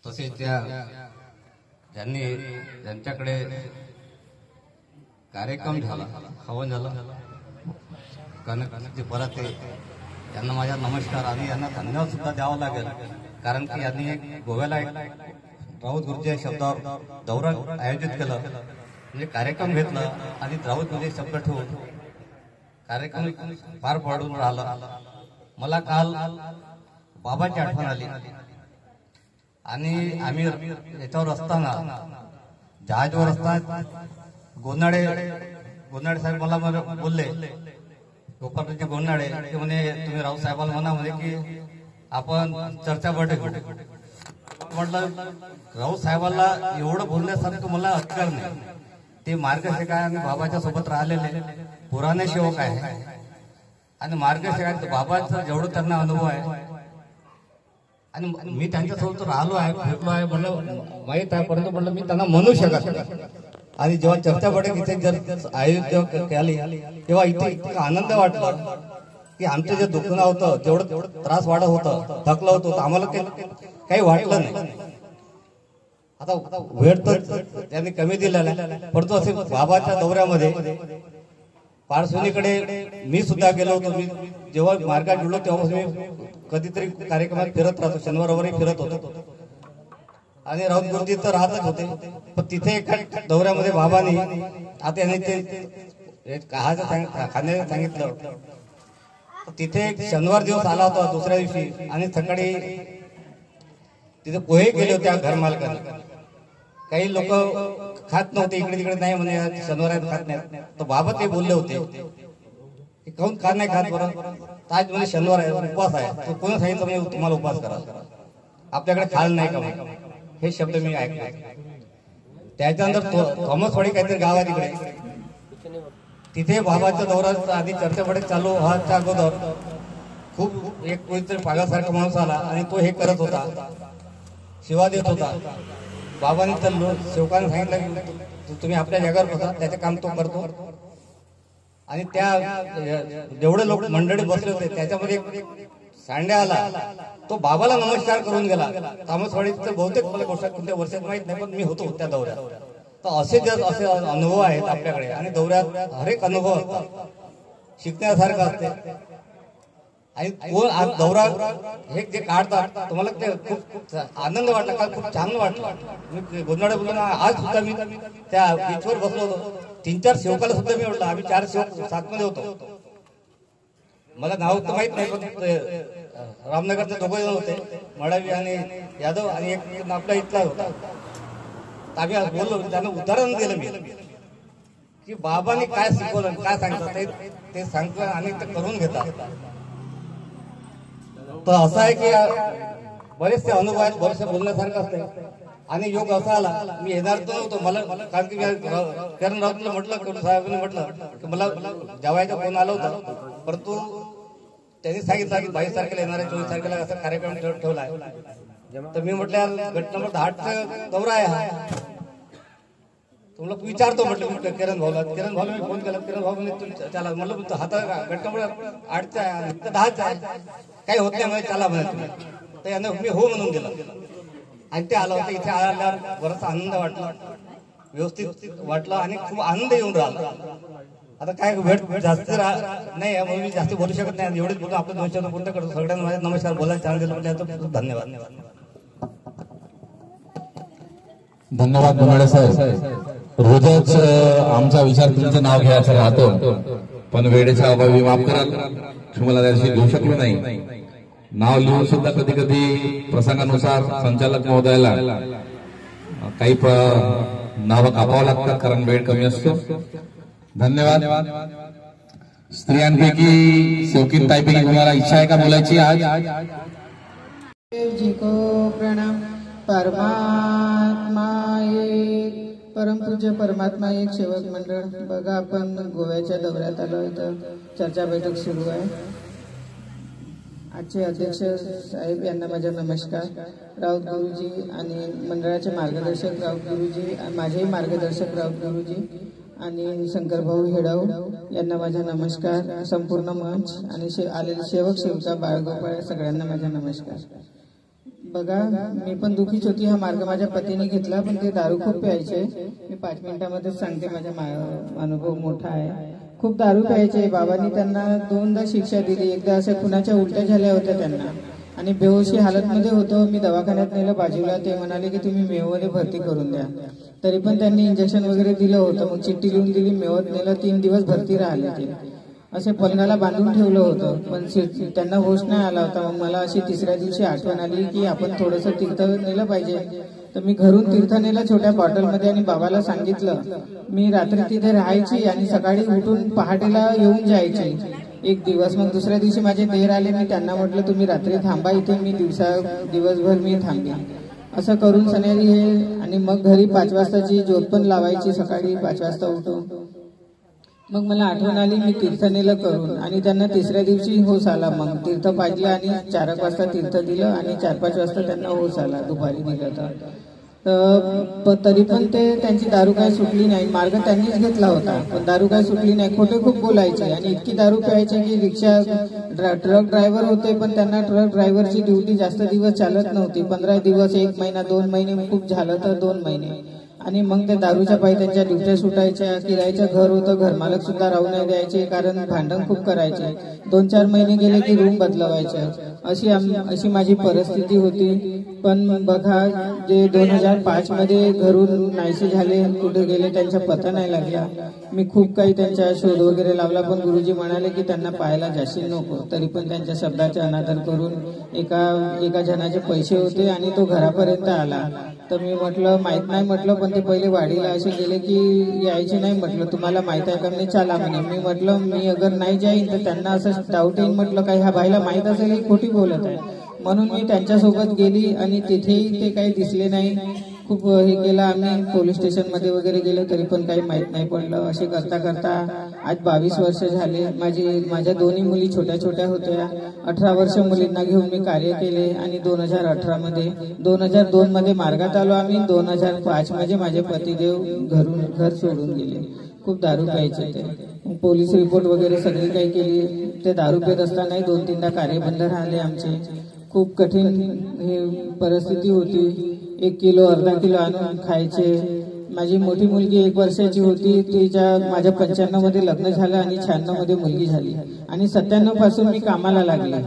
तसेच ज्यांच्याकडे कार्यक्रम झाला, हवन झालं, कनकचे परत यांना माझा नमस्कार. आणि यांना धन्यवाद सुद्धा द्यावा लागेल, कारण की यांनी गोव्याला राऊत गुरुजी शब्दावर दौरा आयोजित केलं, म्हणजे कार्यक्रम घेतला आणि राऊत गुरुजी शब्द ठेवून कार्यक्रम पार पाडून राहिला. मला काल बाबाची आठवण आली आणि आम्ही याच्यावर असताना, जहाजवर असताना गोनाडे साहेब मला बोलले, गोपाळजी गोनाडे, ते म्हणे तुम्ही राऊत साहेबांना म्हणा म्हणे की आपण चर्चा बैठक घेऊ. म्हटलं राऊत साहेबांना एवढं बोलण्यासारखं मला अधिकार नाही. ते मार्गसेवक आहे आणि बाबाच्या सोबत राहिलेले पुराणे सेवक आहे आणि मार्गसेवक बाबाचा जेवढं त्यांना अनुभव आहे आणि मी त्यांच्यासोबत राहिलो आहे, भेटलो आहे, म्हणलं माहीत आहे, परंतु म्हणलं मी त्यांना म्हणू शकत नाही. आणि जेव्हा चर्चा बैठक इथे जर आयोजित केली तेव्हा इथे इतका आनंद वाटला की आमचं जे दुखणं होतं, जेवढं त्रास वाढत होतं, थकलं होतं, आम्हाला काही वाटलं नाही. आता वेळ तर त्यांनी कमी दिलेला आहे, परंतु असे बाबाच्या दौऱ्यामध्ये पारसुनीकडे मी सुद्धा गेलो होतो. मी जेव्हा मार्गात गेलो तेव्हा मी कधीतरी कार्यक्रमात फिरत राहतो, शनिवारवरही फिरत होतो आणि राऊत गुरुजी तर राहतच होते. पण तिथे एका दौऱ्यामध्ये बाबांनी आता यांनी ते खाण्याने सांगितलं. तिथे एक शनिवार दिवस आला होता दुसऱ्या दिवशी आणि सकाळी तिथे पोहे केले होते घर मालकाने. काही लोक खात नव्हते, इकडे तिकडे नाही म्हणे शनिवार खात नाही. तर बाबा ते बोलले होते काहून का नाही खात बरं, आज म्हणजे शनिवार आहे, उपवास आहे. तो कोणी सांगितलं म्हणजे तुम्हाला उपवास करा, आपल्याकडे खाल नाही का म्हणे. हे शब्द मी ऐकले. त्याच्यानंतर थॉमसवाडी काहीतरी गाव आहे तिकडे, तिथे बाबाचा दौरा आधी चर्चापडे चालू व्हायच्या अगोदर खूप एक कोणीतरी पागासारखा माणूस आला आणि तो हे करत होता, शिवा देत होता. बाबांनी तर सेवकाने सांगितलं की तुम्ही आपल्या जगावर बसा, त्याचे काम तो करतो. आणि त्या जेवढे लोक मंडळी बसले होते त्याच्यामध्ये सांड्या आला, तो बाबाला नमस्कार करून गेला. तामसवाडीचं बहुतेक मला गोष्ट कोणत्या वर्षात माहित नाही, पण मी होतो त्या दौऱ्यात. तर असे अनुभव आहेत आपल्याकडे, आणि दौऱ्यात हरेक अनुभव असतात, शिकण्यासारखं असते. आणि कोण दौरा हे जे काढतात तुम्हाला ते खूप आनंद वाटला का, खूप छान वाटलं. मी गोंधळ बोललो आज सुद्धा मी त्या बीचवर बसलो होतो, 3-4 सेवकाला सुद्धा मी म्हटलं, आम्ही 4 सेवक साथमध्ये होतो. मला नाव तर माहित नाही, पण रामनगरचे 2 जण होते, मडावी आणि यादव, आणि एक आपला इथला होता. आम्ही बोललो, त्यांना उदाहरण दिलं मी की बाबांनी काय शिकवलं, काय सांगितलं ते सांगतो आणि ते करून घेतात. तर असं आहे की बरेचसे अनुभव आहेत, बरेचसे बोलण्यासारखं असते. आणि योग असा आला, मी येणार तर नव्हतो, मला कारण की किरण राऊतला म्हटलं, करून साहेबांनी म्हटलं की मला जेवायचा फोन आला होता, परंतु त्यांनी सांगितलं की 22 तारखेला येणार आहे, 24 तारखेला असा कार्यक्रम ठेवला आहे. तर मी म्हटलं गट नंबर 10चा दौरा आहे हा, तुम्हाला विचारतो म्हटलं किरण भाऊला. किरण भाऊला मी फोन केला, किरण भाऊ म्हणे चला. म्हटलं हाता गट नंबर 8चा आहे, 10चा आहे, काही होत नाही म्हणे, चला म्हणे तुम्ही. तर यानं मी हो म्हणून दिलं आणि ते आलं होतं. इथे आल्यावर बराच आनंद वाटला, व्यवस्थित वाटलं आणि खूप आनंद येऊन राहिला. आता काय वेळ जास्त नाही म्हणून मी जास्त बोलू शकत नाही, एवढेच बोलतो. आपण 2 शब्द पूर्ण करतो. सगळ्यांना माझ्या नमस्कार बोलायला चान्स दिला म्हणजे खूप धन्यवाद. धन्यवाद गोंधळे साहेब. रोजच आमचा विचार तुमचं नाव घ्यायचं राहतो, पण वेळेच्या अभावी माफ कराल, तुम्हाला त्या दिवशी घेऊ शकलो नाही. नाव लिहून सुद्धा कधी कधी प्रसंगानुसार संचालक महोदयाला काही नावं कापावं लागतात, कारण वेळ कमी असतो. धन्यवाद. स्त्रियांपैकी सेवकीन ताईपैकी तुम्हाला इच्छा आहे का बोलायची आज? जी को प्रणाम. परमात्मा एक, परमपूज्य परमात्मा एक सेवक मंडळ. बघा आपण गोव्याच्या दौऱ्यात आलो, इथं चर्चा बैठक सुरू आहे. आजचे अध्यक्ष साहेब यांना माझा नमस्कार. राऊत गुरुजी आणि मंडळाचे मार्गदर्शक राऊत गुरुजी, माझेही मार्गदर्शक राऊत गुरुजी आणि शंकरभाऊ हेडाऊ यांना माझा नमस्कार. संपूर्ण मंच आणि आलेले सेवक सेविका बाळगोपाळ सगळ्यांना माझा नमस्कार. बघा मी पण दुखीच होती. हा मार्ग माझ्या पतीने घेतला, पण ते दारू खूप प्यायचे. मी 5 मिनिटांमध्येच सांगते, माझा अनुभव मोठा आहे. खूप दारू प्यायचे. बाबांनी त्यांना 2दा शिक्षा दिली. एकदा अशा कुणाच्या उलट्या झाल्या होत्या त्यांना आणि बेहोशी हालतमध्ये होतो. मी दवाखान्यात नेलं बाजूला. ते म्हणाले की तुम्ही मेवमध्ये भरती करून द्या. तरी पण त्यांनी इंजेक्शन वगैरे दिलं होतं. मग चिठ्ठी लिहून दिली, मेवत नेलं. 3 दिवस भरती राहिले. ते असे पलंगाला बांधून ठेवलं होतं, पण त्यांना होश नाही आला होता. मग मला अशी 3ऱ्या दिवशी आठवण आली की आपण थोडंसं तीर्थ नेलं पाहिजे. तर मी घरून तीर्थ नेलं छोट्या बॉटलमध्ये आणि बाबाला सांगितलं. मी रात्री तिथे राहायची आणि सकाळी उठून पहाटेला येऊन जायची 1 दिवस. मग दुसऱ्या दिवशी माझे देर आले. मी त्यांना म्हटलं तुम्ही रात्री थांबा इथे, मी दिवसभर मी थांबली. असं करून सनेरी हे. आणि मग घरी 5 वाजताची ज्योत पण लावायची, सकाळी 5 वाजता उठून. मग मला आठवण आली, मी तीर्थ नेलं करून. आणि त्यांना 3ऱ्या दिवशी होश आला. मग तीर्थ पाजलं आणि 4 वाजता तीर्थ दिलं आणि 4-5 वाजता त्यांना होश आला. दुपारी दिलं तर तरी पण ते त्यांची दारू काय सुटली नाही. मार्ग त्यांनीच घेतला होता, पण दारू काय सुटली नाही. खोटे खूप बोलायचे आणि इतकी दारू प्यायचे की रिक्षा ट्रक ड्रायव्हर होते, पण त्यांना ट्रक ड्रायव्हरची ड्युटी जास्त दिवस चालत नव्हती. 15 दिवस, 1 महिना, 2 महिने, खूप झालं तर 2 महिने. आणि मग त्या दारूच्या पायी त्यांच्या ड्युट्या सुटायच्या. किरायचं घर होतं, घरमालक सुद्धा राहू नाही द्यायचे, कारण भांडण खूप करायचे. 2-4 महिने गेले की रूम बदलवायचे. अशी माझी परिस्थिती होती. पण बघा जे 2005 मध्ये घरून नाहीसे झाले, कुठे गेले त्यांचा पत्ता नाही लागला. मी खूप काही त्यांचा शोध वगैरे लावला, पण गुरुजी म्हणाले की त्यांना पाहायला जाशील नको. तरी पण त्यांच्या शब्दाचा अनादर करून एका जणाचे पैसे होते आणि तो घरापर्यंत आला. तर मी म्हटलं माहित नाही म्हटलं, पण ते पहिले वाडीला असे गेले की यायचे नाही म्हटलं. तुम्हाला माहित आहे का? म्हणे चला म्हणे. मी म्हटलं मी अगर नाही जाईन तर त्यांना असं डाऊट येईल म्हटलं, काही ह्या बाईला माहित असेल ही खोटी बोलत आहे. म्हणून मी त्यांच्यासोबत गेली आणि तिथेही ते काही दिसले नाही. खूप हे केलं आम्ही, पोलीस स्टेशन मध्ये वगैरे गेलो तरी पण काही माहित नाही पडलं. असे करता करता आज 22 वर्ष झाले. माझ्या दोन्ही मुली छोट्या छोट्या होत्या. 18 वर्ष मुलींना घेऊन मी कार्य केले आणि 2018 मध्ये 2002 मध्ये मार्गात आलो आम्ही. 2005 मध्ये माझे पतिदेव घर सोडून गेले. खूप दारू प्यायचे ते. पोलीस रिपोर्ट वगैरे सगळी काही केली. ते दारू पित असतानाही 2-3दा कार्य बंद राहिले आमचे. खूप कठीण हे परिस्थिती होती. 1 किलो अर्धा किलो आणून खायचे. माझी मोठी मुलगी 1 वर्षाची होती. माझ्या 95 मध्ये लग्न झालं आणि 96 मध्ये मुलगी झाली आणि 97 पासून मी कामाला लागले.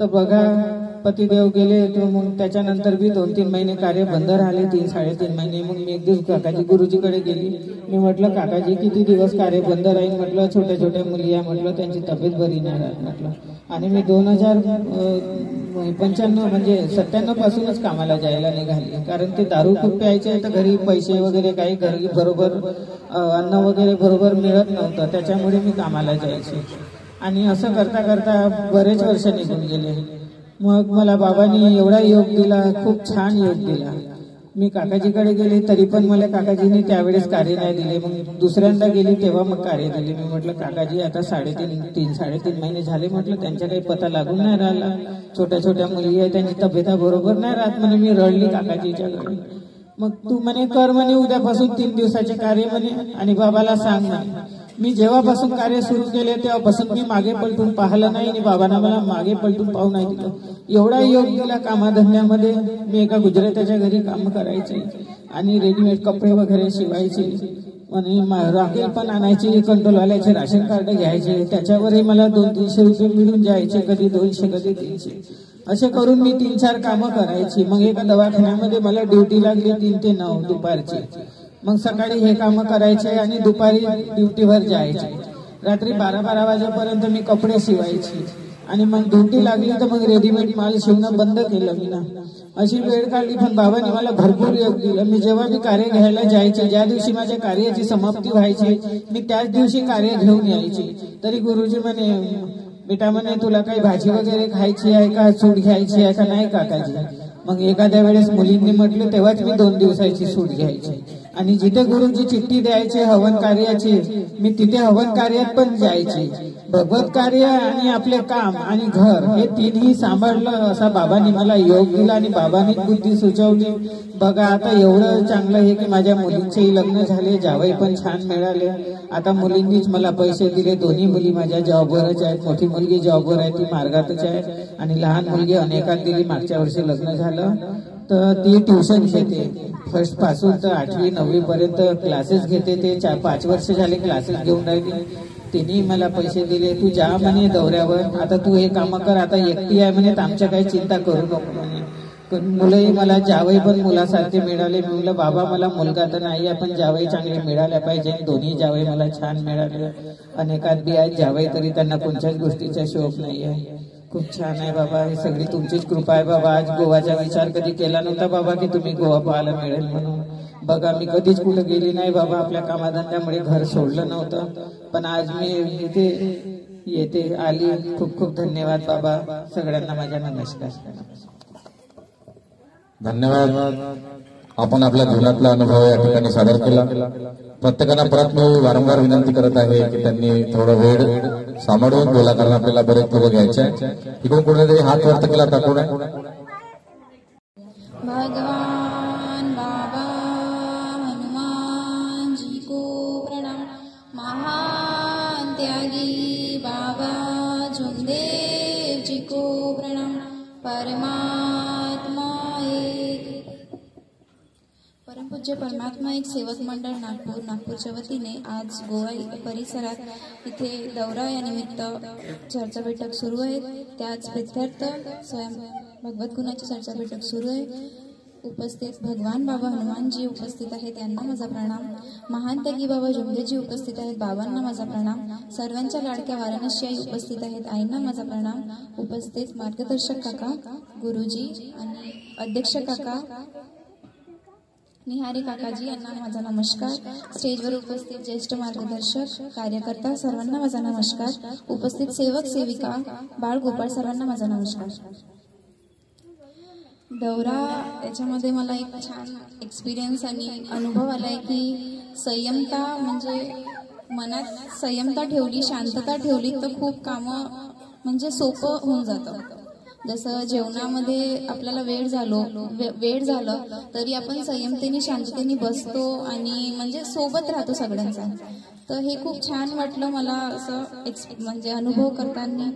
तर बघा पतिदेव गेले. मग त्याच्यानंतर बी 2-3 महिने कार्य बंद राहिले, 3-3.5 महिने. मग मी एक दिवस काकाजी गुरुजीकडे गेली. मी म्हटलं काकाजी किती दिवस कार्य बंद राहील म्हटलं, छोट्या छोट्या मुली आहे म्हटलं, त्यांची तब्येत बरी नाही राहत म्हटलं. आणि मी 2095 म्हणजे 97 पासूनच कामाला जायला निघाली. कारण ते दारू खूप प्यायचे तर घरी पैसे वगैरे काही घरी बरोबर अन्न वगैरे बरोबर मिळत नव्हतं. त्याच्यामुळे मी कामाला जायचे. आणि असं करता करता बरेच वर्ष निघून गेले. मग मला बाबांनी एवढा योग दिला, खूप छान योग दिला. मी काकाजीकडे गेले तरी पण मला काकाजीने त्यावेळेस कार्य नाही दिले. मग दुसऱ्यांदा गेली तेव्हा मग कार्य दिले. मी म्हटलं काकाजी आता 3.5 महिने झाले म्हटलं, त्यांच्या काही पता लागून नाही राहिला. छोट्या छोट्या मुली आहे, त्यांची तब्येत बरोबर नाही राहत म्हणे. मी रडली काकाजीच्याकडे. मग तू म्हणे कर म्हणे उद्यापासून 3 दिवसाचे कार्य म्हणे आणि बाबाला सांग म्हणे. मी जेव्हापासून कार्य सुरू केले तेव्हापासून मी मागे पलटून पाहिलं नाही आणि बाबांना मला मागे पलटून पाहू नाही दिलं. एवढा योग दिला कामाधंद्यामध्ये. मी एका गुजराताच्या घरी काम करायचे आणि रेडीमेड कपडे वगैरे शिवायचे आणि राखेल पण आणायचे. कंट्रोलवाल्याचे राशन कार्ड घ्यायचे, त्याच्यावरही मला 200-300 रुपये मिळून जायचे, कधी 200 कधी 300. असे करून मी 3-4 कामं करायची. मग एका दवाखान्यामध्ये मला ड्युटी लागली 3 ते 9 दुपारची. मग सकाळी हे कामं करायचे आणि दुपारी ड्युटीवर जायचे. रात्री 12-12 वाजेपर्यंत मी कपडे शिवायचे आणि मग ड्युटी लागली तर मग रेडीमेड माल शिवणं बंद केलं मी ना. अशी वेळ काढली. पण बाबांनी मला भरपूर योग दिलं. मी जेव्हा मी कार्य घ्यायला जायचे, ज्या दिवशी माझ्या कार्याची समाप्ती व्हायची मी त्याच दिवशी कार्य घेऊन यायचे. तरी गुरुजी म्हणे बेटा म्हणे तुला काही भाजी वगैरे खायची आहे का, सूट घ्यायची आहे का? नाही काकाजी. मग एखाद्या वेळेस मुलींनी म्हटलं तेव्हाच मी 2 दिवसाची सूट घ्यायची. आणि जिथे गुरुजी चिठ्ठी द्यायचे हवन कार्याची, मी तिथे हवन कार्यात पण जायचे. भगवत कार्य आणि आपले काम आणि घर हे तिन्ही सांभाळलं असा बाबांनी मला योग दिला आणि बाबांनी बुद्धी सुचवली. बघा आता एवढं चांगलं आहे की माझ्या मुलींचेही लग्न झाले, जावई पण छान मिळाले. आता मुलींनीच मला पैसे दिले. दोन्ही मुली माझ्या जॉबवरच आहेत. मोठी मुलगी जॉबवर आहे, ती मार्गातच आहे आणि लहान मुलगी अनेकात दिली. मागच्या वर्षी लग्न झालं तर ती ट्युशन घेते. 1st पासून तर 8वी 9वी पर्यंत क्लासेस घेते. ते 5 वर्ष झाले क्लासेस घेऊन राहिली. तिने मला पैसे दिले. तू जा म्हणे दौऱ्यावर, आता तू हे काम कर, आता एकटी आहे म्हणे, आमच्या काही चिंता करू नको म्हणे. मुलंही मला जावई पण मुलासारखे मिळाले. मी म्हणलं बाबा मला मुलगा तर नाही आहे पण जावई चांगले मिळाल्या पाहिजे. दोन्ही जावई मला छान मिळाले. अनेकात बी आहेत जावई तरी त्यांना कोणत्याच गोष्टीचा शोक नाही आहे. खूप छान आहे बाबा, ही सगळी तुमचीच कृपा आहे बाबा. आज गोवाचा विचार कधी केला नव्हता बाबा की तुम्ही गोवा पाहायला मिळेल म्हणून. बघा मी कधीच कुठे गेली नाही बाबा, आपल्या कामाधंद्यामुळे घर सोडलं नव्हतं, पण आज मी इथे येते आली. खूप खूप धन्यवाद बाबा. सगळ्यांना माझ्या नमस्कार. धन्यवाद. आपण आपल्या जीवनातला अनुभव या ठिकाणी सादर केला. प्रत्येकांना परत मी वारंवार विनंती करत आहे की त्यांनी थोडा वेळ सांभाळून बोला, कारण आपल्याला बरेच लोक घ्यायचे आहे. इकडून कोणीतरी हात वरती केला टाकून भगवान बाबा हनुमान जी को प्रणाम. महान त्यागी बाबा जुमदेव जी को प्रणाम. परमात्मा एक परमपूज्य परमात्मा एक सेवक मंडळ नागपूरच्या वतीने आज गोवा परिसरात इथे दौरा या निमित्त चर्चा बैठक सुरू आहे. त्याच प्रित्यर्थ स्वयं भगवत गुणाची चर्चा बैठक सुरू आहे. उपस्थित भगवान बाबा हनुमानजी उपस्थित आहेत, यांना माझा प्रणाम. महान त्यागी बाबा जुमलेजी उपस्थित आहेत, बाबांना माझा प्रणाम. सर्वांच्या लाडक्या वाराणसी आई उपस्थित आहेत, आईंना माझा प्रणाम. उपस्थित मार्गदर्शक काका, गुरुजी आणि अध्यक्ष काका निहारी काकाजी यांना माझा नमस्कार. स्टेजवर उपस्थित ज्येष्ठ मार्गदर्शक कार्यकर्ता सर्वांना माझा नमस्कार. उपस्थित सेवक सेविका बाळ गोपाळ सर्वांना माझा नमस्कार. दौरा याच्यामध्ये मला एक छान एक्सपिरियन्स आणि अनुभव आलाय की संयमता म्हणजे मनात संयमता ठेवली, शांतता ठेवली तर खूप कामं म्हणजे सोपं होऊन जातं. जसं जेवणामध्ये आपल्याला वेळ झालं तरी आपण संयमतेने शांततेने बसतो आणि म्हणजे सोबत राहतो सगळ्यांचा. तर हे खूप छान वाटलं मला असं म्हणजे अनुभव करताना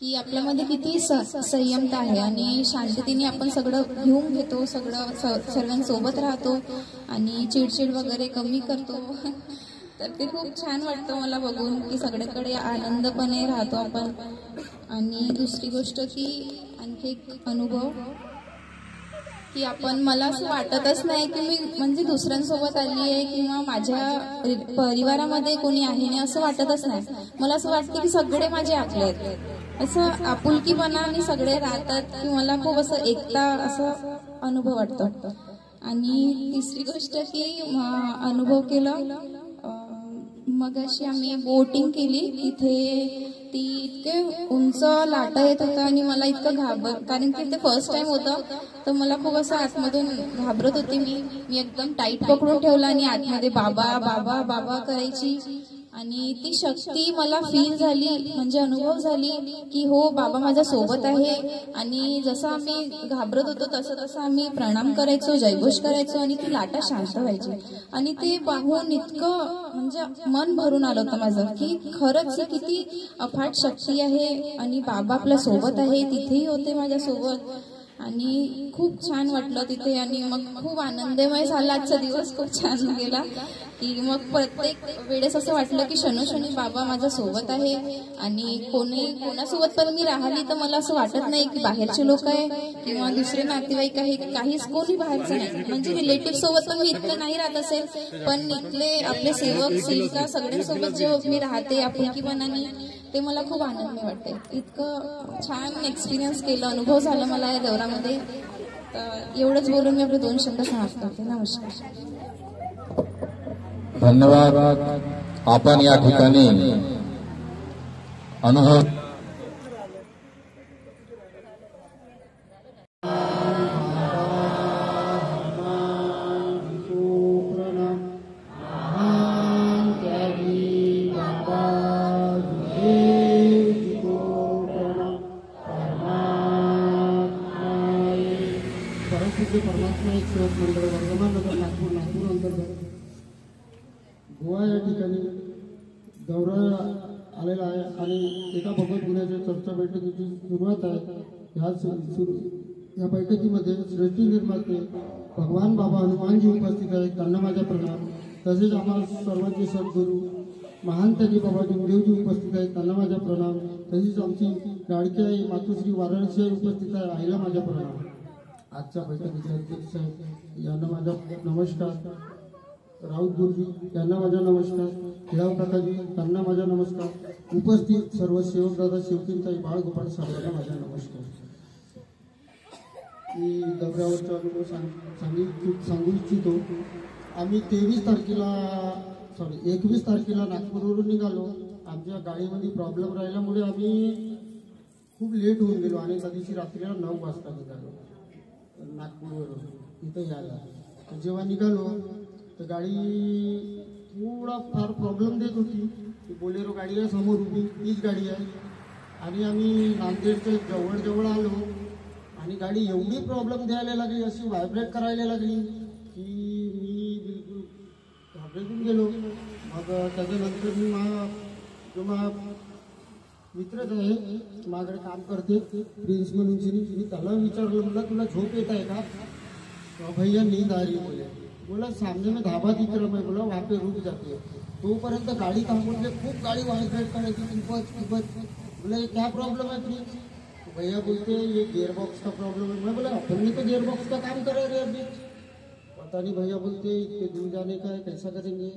की आपल्यामध्ये किती संयमता आहे आणि शांततेने आपण सगळं घेऊन घेतो, सर्वांसोबत राहतो आणि चिडचिड वगैरे कमी करतो. तर ते खूप छान वाटतं मला बघून की सगळीकडे आनंदपणे राहतो आपण. आणि दुसरी गोष्ट की आणखी एक अनुभव की मला असं वाटतच नाही की मी म्हणजे दुसऱ्यांसोबत आली आहे किंवा माझ्या परिवारामध्ये कोणी आहे नाही असं वाटतच नाही. मला असं वाटतं की सगळे माझे आपले आहेत, असं आपुलकीपणाने सगळे राहतात की मला खूप असं एकता असं अनुभव वाटतो. आणि तिसरी गोष्ट की अनुभव केलं मग अशी आम्ही बोटिंग केली तिथे. ती इतके उंच लाटा येत होता आणि मला इतकं कारण की ते फर्स्ट टाइम होतं तर मला खूप असं आतमधून घाबरत होती. मी एकदम टाईट पकडून ठेवला आणि आतमध्ये बाबा बाबा बाबा करायची आणि ती शक्ती मला फील झाली म्हणजे अनुभव झाली की हो बाबा माझ्या सोबत आहे. आणि जसं आम्ही घाबरत होतो तसं आम्ही प्रणाम करायचो, जयघोष करायचो आणि ती लाटा शांत व्हायची. आणि ते पाहून इतकं म्हणजे मन भरून आलं होतं माझं की खरंच किती अफाट शक्ती आहे आणि बाबा आपल्या सोबत आहे. तिथेही होते माझ्या सोबत आणि खूप छान वाटलं तिथे. आणि मग खूप आनंदमय झाला आजचा दिवस, खूप छान गेला की मग प्रत्येक वेळेस असं वाटलं की क्षणोक्षणी बाबा माझ्या सोबत आहे. आणि कोणासोबत पण मी राहिली तर मला असं वाटत नाही की बाहेरचे लोक आहे किंवा दुसरे नातेवाईक आहे, काहीच कोणी बाहेरचं नाही. म्हणजे रिलेटिव्ह सोबत पण मी इतकं नाही राहत असेल पण इथले आपले सेवक सेविका सगळ्यांसोबत जे मी राहते आपुलकीपणाने ते मला खूप आनंद वाटते. इतकं छान एक्सपिरियन्स केलं, अनुभव झाला मला या दौऱ्यामध्ये. तर एवढंच बोलून मी आपले 2 शब्द समाप्त करते. नमस्कार. धन्यवाद. आपण या ठिकाणी अनुभव परमात्मा एक सेवक मंडळ वर्धमान नगर नागपूर अंतर्गत गोवा या ठिकाणी दौरा आलेला आहे आणि एका भगवत गुणाच्या चर्चा बैठकीची सुरुवात आहे. या बैठकीमध्ये श्रेष्ठी निर्माते भगवान बाबा हनुमानजी उपस्थित आहेत, त्यांना माझा प्रणाम. तसेच आम्हाला सर्वांचे सद्गुरू महान त्यागी बाबा जुमदेवजी उपस्थित आहेत, त्यांना माझा प्रणाम. तसेच आमची लाडकी आई मातोश्री वाराणसी आई उपस्थित आहे, आईला माझा प्रणाम. आजच्या बैठकीचे अध्यक्ष यांना माझा नमस्कार. राऊत गुरुजी यांना माझा नमस्कार. हिराव काकाजी त्यांना माझा नमस्कार. उपस्थित सर्व सेवक दादा सेवकींताई बाळ गोपाळ सर्वांना माझा नमस्कार. मी दौऱ्यावरचा अनुभव सांगू इच्छितो. आम्ही 21 तारखेला नागपूरवरून निघालो. आमच्या गाडीमध्ये प्रॉब्लेम राहिल्यामुळे आम्ही खूप लेट होऊन गेलो आणि त्या दिवशी रात्रीला 9 वाजता निघालो नागपूरवरून इथं यायला. जेव्हा निघालो तर गाडी थोडा फार प्रॉब्लेम देत होती. बोलेरो गाडी आहे समोर उभी, तीच गाडी आहे. आणि आम्ही नांदेडच्या जवळ आलो आणि गाडी एवढी प्रॉब्लेम द्यायला लागली, अशी व्हायब्रेट करायला लागली की मी बिलकुल घाबरून गेलो. मग त्याच्यानंतर मी मित्रच आहे माझ्याकडे काम करते प्रिन्स म्हणून, मी त्याला विचारलं म्हटलं तुला झोप येत आहे का? भैया नींद आ रही बोला सामने में धाबा दिख रहा, मैं बोला वहाँ पे रुक जाते. तोपर्यंत गाडी थांबून खूप गाडी व्हायब्रेट करायची खूपच. बोला क्या प्रॉब्लेम आहे प्रिन्स? भैया बोलते ये गियर बॉक्स का प्रॉब्लम है। मैं बोला अपन ने तो गियर बॉक्स का काम करा रहे अभी, पता नहीं। भैया बोलते इतने दूर जाने का है, कैसा करेंगे?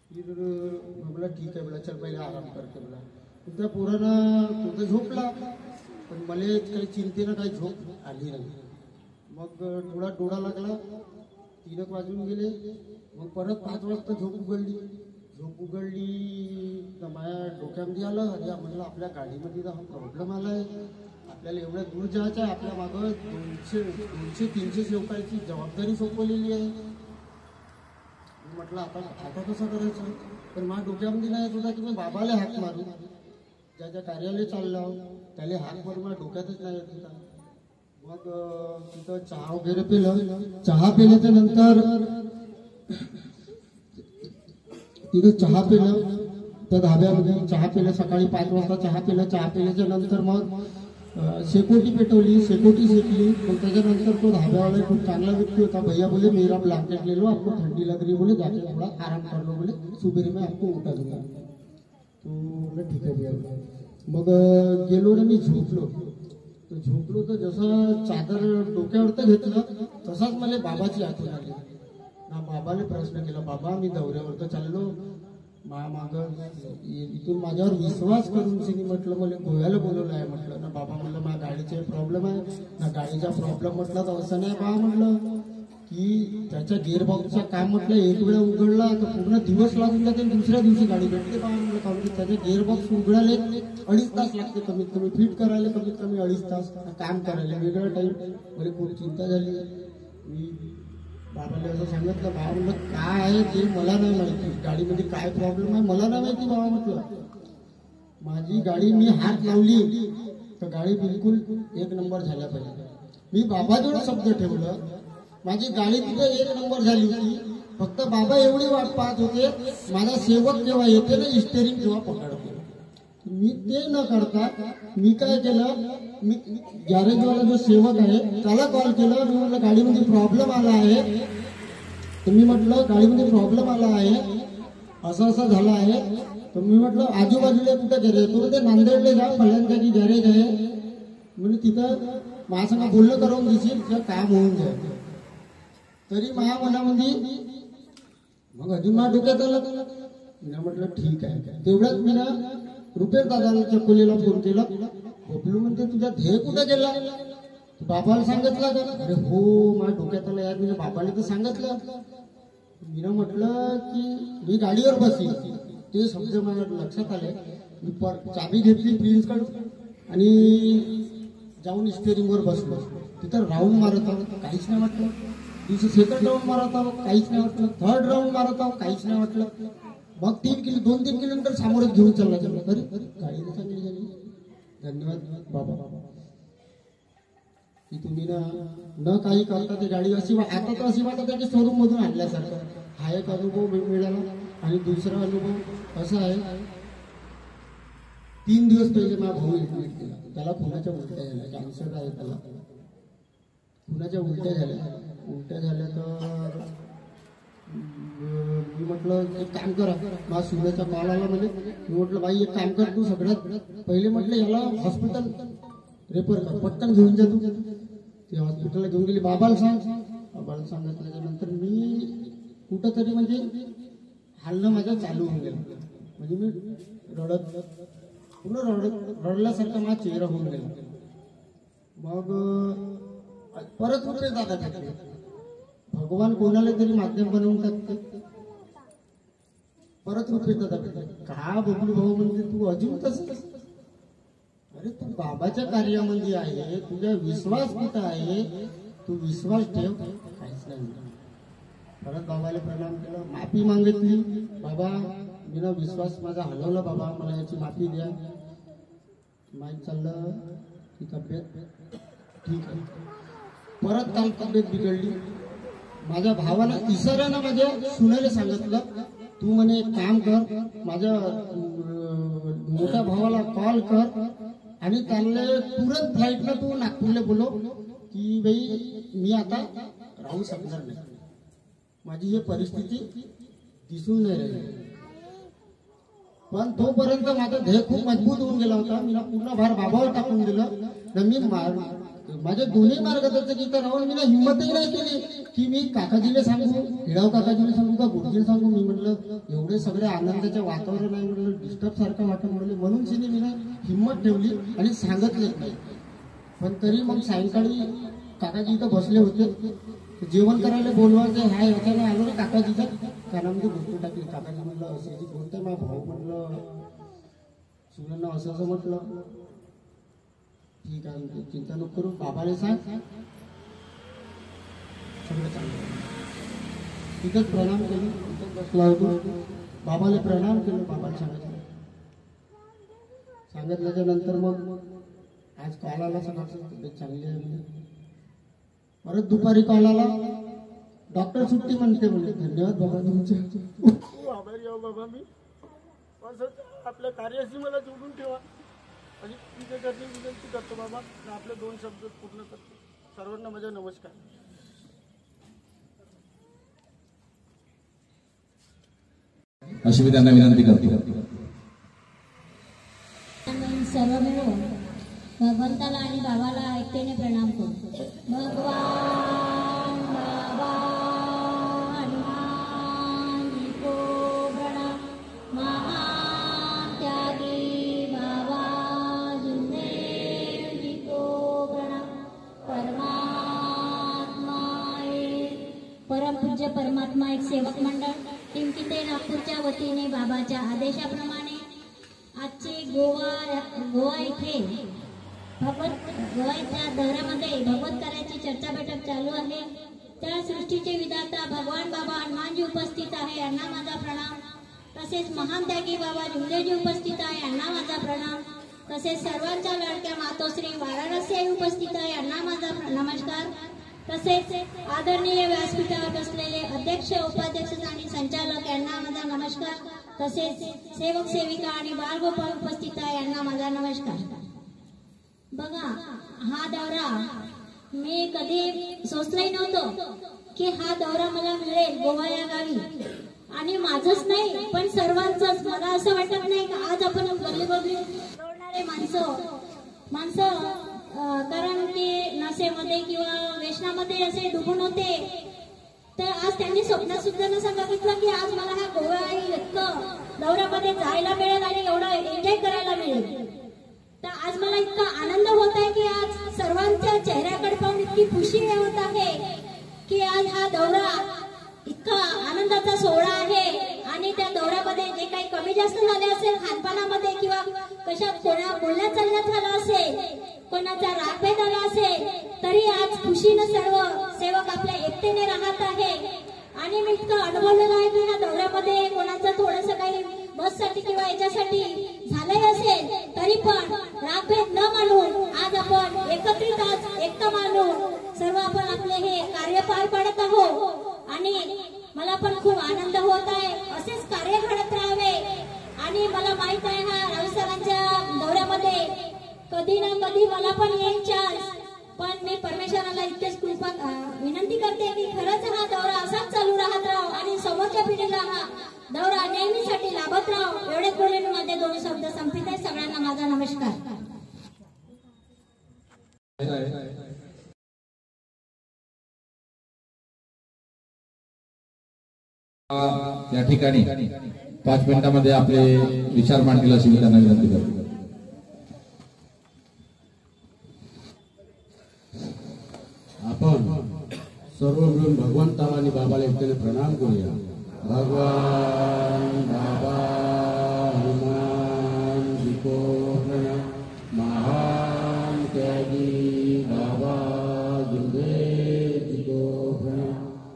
फिर मैं बोला ठीक है, बोला चल पहिले आराम करते बोला। त्या पोरानं तो झोपला, पण मला काही चिंतेनं काही झोप आली नाही। मग थोडा डोळा लागला, 3 वाजून गेले। मग परत 5 वाजता झोप उघडली तर माझ्या डोक्यामध्ये आलं, अरे म्हणलं आपल्या गाडीमध्ये तर हा प्रॉब्लेम आला आहे, आपल्याला एवढ्या दूर जायचं आहे, आपल्या मागं 200-300 सेवकांची जबाबदारी सोपवलेली आहे। म्हटलं आता कसं करायचं? पण माझ्या डोक्यामध्ये नाही येत होता की मी बाबाला हाक मारू, ज्या कार्यालय चाललो त्याला हाक मारू, माझ्या डोक्यातच नाही येत होता। मग तिथं चहा वगैरे पिलं, चहा पिल्याच्या नंतर तिथं चहा पिलं त्या धाब्यामध्ये, चहा पिलं सकाळी 5 वाजता चहा पिलं। चहा पिल्याच्या नंतर मग शेकोटी पेटवली, शेकोटी शेकली। मग त्याच्यानंतर तो धाब्यावाला खूप चांगला व्यक्ती होता, भैया बोले मेरा ब्लैंकेट ले लो, आपको ठंडी लग रही बोले, जाके थोड़ा आराम कर लो बोले, सुबह में आपको उठा दूंगा। तो बोले ठीक है भैया। मग गेलो ना मी झोपलो तर जसं चादर डोक्यावर तर घेतलं तसाच मला बाबाची आठवण आली ना। बाबाने प्रश्न केला, बाबा मी दौऱ्यावर तर चाललो, माग इथून माझ्यावर विश्वास करून तिने म्हटलं मला गोव्याला बोलवलं आहे। म्हटलं ना बाबा, म्हणलं माझ्या गाडीचे प्रॉब्लेम आहे ना, गाडीचा प्रॉब्लेम म्हटलं तर असं नाही बाबा, म्हटलं की त्याच्या गिअरबॉक्सचं काम म्हटलं एक वेळा उघडला तर पूर्ण दिवस लागून जाते, दुसऱ्या दिवशी गाडी भेटते बाबा। म्हटलं कारण की त्याचे गिअरबॉक्स उघडायला 2.5 तास लागते कमीत कमी, फिट करायला कमीत कमी 2.5 तास, काम करायला वेगळा टाईम। मला खूप चिंता झाली। मी बाबाला असं सांगितलं, बाबा म्हणलं काय आहे ते मला नाही माहिती, गाडीमध्ये काय प्रॉब्लेम आहे मला नाही माहिती बाबा। म्हटलं माझी गाडी मी हात लावली तर गाडी बिलकुल 1 नंबर झाल्या पाहिजे। मी बाबाजवळ शब्द ठेवलं, माझी गाडी तिथे 1 नंबर झाली होती, फक्त बाबा एवढी वाट पाहत होते माझा सेवक जेव्हा येते ना स्टेरिंग जेव्हा पकडते। मी ते न करता मी काय केलं, मी गॅरेजवाला जो सेवक आहे त्याला कॉल केला। मी म्हटलं गाडीमध्ये प्रॉब्लेम आला आहे, तर मी म्हटलं गाडीमध्ये प्रॉब्लेम आला आहे, असं असं झालं आहे। तर मी म्हटलं आजूबाजूला कुठं गॅरेज? तो ते नांदेडले जा, पहिल्यांदा गॅरेज आहे म्हणजे तिथं माझ्यासंग बोलणं करून देशील तर काम होऊन जाईल। तरी माझ्या मनामध्ये मग अजून माझ्या डोक्यात आलं, मी म्हटलं ठीक आहे। तेवढ्यात मी ना रुपेश दादाला चकोलीला फोन केला, बबलू म्हणते तुझा ध्येय कुठं गेला? बाबाला सांगितलं का? अरे हो, माझ्या डोक्यात आलं यार, मी बाबाला तर सांगितलं। मी म्हटलं की मी गाडीवर बसली, ते शब्द माझ्या लक्षात आले। मी चाबी घेतली प्रिन्सकडून आणि जाऊन स्टेरिंगवर बसलो। तिथं राऊंड मारत आहोत, काहीच नाही वाटलं। दुसरं सेकंड राऊंड मारत आहोत, काहीच नाही वाटलं। थर्ड राऊंड मारत आहोत, काहीच नाही वाटलं। मग 2-3 किलोमीटर सामोरच घेऊन चालला तरी गाडी चांगली झाली। धन्यवाद बाबा की तुम्ही न काही करता ती गाडी अशी आता तर अशी वाटत आहे की शोरूम मधून आणल्यासारखं। हा एक अनुभव मिळाला। आणि दुसरा अनुभव असा आहे, 3 दिवस पहिले माझा भाऊ ऍडमिट केला, त्याला खुनाच्या उलट्या झाल्या, कॅन्सर आहे त्याला, खुनाच्या उलट्या झाल्या तर मी म्हटलं एक काम करा, माझ्या सूर्याचा कॉल आला म्हणजे मी म्हटलं बाई एक काम कर, तू सगळ्यात पहिले म्हटलं याला हॉस्पिटल रेफर कर, पटकन घेऊन जा तू। ते हॉस्पिटलला घेऊन गेली, बाबाला सांगितल्याच्या नंतर मी कुठंतरी म्हणजे हालणं माझं चालू होऊन गेलं, म्हणजे मी रडल्यासारखा माझा चेहरा होऊन गेला। मग परत रुपये दादा भेटले, भगवान कोणाला तरी माध्यम बनवून टाकते। परत रुपये दादा भेटले, का बबलू भाऊ म्हणजे तू अजून तसं? अरे तू बाबाच्या कार्यामध्ये आहे, तुझा विश्वास कुठं आहे? तू विश्वास ठेव, काहीच नाही। परत बाबाला प्रणाम केला, माफी मागितली, बाबा मी ना विश्वास माझा हलवला, बाबा मला याची माफी द्या। माहीत चाललं की तब्येत ठीक आहे। परत काल तब्येत बिघडली, माझ्या भावाला इशाऱ्यानं माझ्या सुनेला सांगितलं, तू म्हणे एक काम कर, माझ्या मोठ्या भावाला कॉल कर आणि त्याला तुरंत फ्लाईटला तू नागपूरला बोलव की बाई मी आता राहू शकणार नाही, माझी ही परिस्थिती दिसून नाही राहिली। पण तोपर्यंत माझा ध्येय खूप मजबूत होऊन गेला होता. मी पूर्ण भार बाबावर टाकून दिलं. मी माझे दोन्ही मार्गदर्शक इथं राहून मी हिंमतही नाही केली की मी काकाजीला सांगू, हिडाव काकाजीला सांगू का गुरुजीला सांगू. मी म्हटलं एवढे सगळे आनंदाचे वातावरण आहे, म्हटलं डिस्टर्ब सारखं वाटत म्हटलं, म्हणून तिने मी हिंमत ठेवली आणि सांगितलं नाही. पण तरी मग सायंकाळी काकाजी इथं बसले होते, जेवण करायला बोलवायचं ह्या याच्याने आलो ना काकाजीच्या कानामध्ये गोष्ट टाकली. काकाजी म्हटलं असे बोलते मा भाऊ, म्हटलं सुनांना असं म्हटलं ठीक आहे, चिंता नको करू, बाबाला सांग सगळं चांगलं. तिथंच प्रणाम केलं, तिथंच बसला होतो, बाबाला प्रणाम केलं, बाबाला सांगितल्याच्या नंतर मग आज कॉल आला सकाळचं तब्येत चांगली आहे. परत दुपारी कॉल आला, डॉक्टर सुट्टी म्हणते. म्हणजे धन्यवाद बाबा तुमचे, खूप आभारी आहो बाबा मी. आपल्या कार्याशी मला जोडून ठेवा आणि तुमच्यासाठी विनंती करतो बाबा. आपले 2 शब्द पूर्ण करतो. सर्वांना माझा नमस्कार. अशी मी त्यांना विनंती करतो. सर्व मिळून भगवंताला आणि बाबाला एकतेने प्रणाम करतो. भगवान बाबा हनुमान जी को प्रणाम. महान त्यागी बाबा जुनेद जी को प्रणाम. परमात्मा परमपूज्य परमात्मा एक सेवक मंडळ टिमकिते नागपूरच्या वतीने बाबाच्या आदेशाप्रमाणे आजचे गोवा इथे गोव्याच्या दौऱ्यामध्ये भगवत कार्याची चर्चा बैठक चालू आहे. त्या सृष्टीचे विधाता भगवान बाबा हनुमानजी उपस्थित आहे, यांना माझा प्रणाम. तसेच महान त्यागी बाबा जुमदेजी उपस्थित आहे, यांना माझा प्रणाम. तसेच सर्वांच्या लाडक्या मातोश्री वाराणसी उपस्थित आहे, यांना माझा नमस्कार. तसेच आदरणीय व्यासपीठावर बसलेले अध्यक्ष, उपाध्यक्ष आणि संचालक यांना माझा नमस्कार. तसेच सेवक सेविका आणि बालगोपाळ उपस्थित आहे, यांना माझा नमस्कार. बघा, हा दौरा मी कधी सोचलंही नव्हतं की हा दौरा मला मिळेल गोवा या गावी. आणि माझंच नाही पण सर्वांचंच. मला असं वाटत नाही की आज आपण गल्ली गल्ली दौडणारे माणसं कारण की नशेमध्ये किंवा व्यसनामध्ये असे डुबून होते, तर आज त्यांनी स्वप्नात सुद्धा नसं बघितलं की आज मला हा गोवा इतकं दौऱ्यामध्ये जायला मिळेल आणि एवढं एन्जॉय करायला मिळेल. तर आज मला इतका आनंद होत आहे की आज सर्वांच्या चेहऱ्याकडे पाहून इतकी खुशी होत आहे की आज हा दौरा इतका आनंदाचा सोहळा आहे. आणि त्या दौऱ्यामध्ये जे काही कमी जास्त झाले असेल खानपानामध्ये किंवा कशात कोणा बोलण्यात चालण्यात झालं असेल, कोणाचा रागभेद आला असेल, तरी आज खुशीनं सर्व सेवक आपल्या एकतेने राहत आहे. आणि मी इतकं अनुभवलेलं आहे की या दौऱ्यामध्ये कोणाचं थोडंसं काही बससाठी किंवा याच्यासाठी झालंय असेल तरी पण रागभेद न मानून आज आपण एकत्रित आज एकता मानून सर्व आपण आपले हे कार्य पार पाडत आहोत. आणि मला पण खूप आनंद होत आहे. असेच कार्य घडत राहावे. आणि मला माहित आहे हा राऊत सरांच्या दौऱ्यामध्ये कधी ना कधी मला पण येईल चान्स. पण मी परमेश्वराला इतकेच कृपा विनंती करते की खरंच हा दौरा असाच चालू राहत राहो आणि समोरच्या पिढीला हा दौरा नेहमीसाठी लाभत राहो. एवढे बोलून मध्ये 2 शब्द संपित आहे. सगळ्यांना माझा नमस्कार. या ठिकाणी 5 मिनिटांमध्ये आपले विचार मांडतील अशी मी त्यांना विनंती करतो. आपण सर्व मिळून भगवंताला आणि बाबाला एकट्याने प्रणाम करूया. भगवान बाबा हनुमान जी को प्रणाम. महान त्यागी बाबा जुमदेद जी को प्रणाम.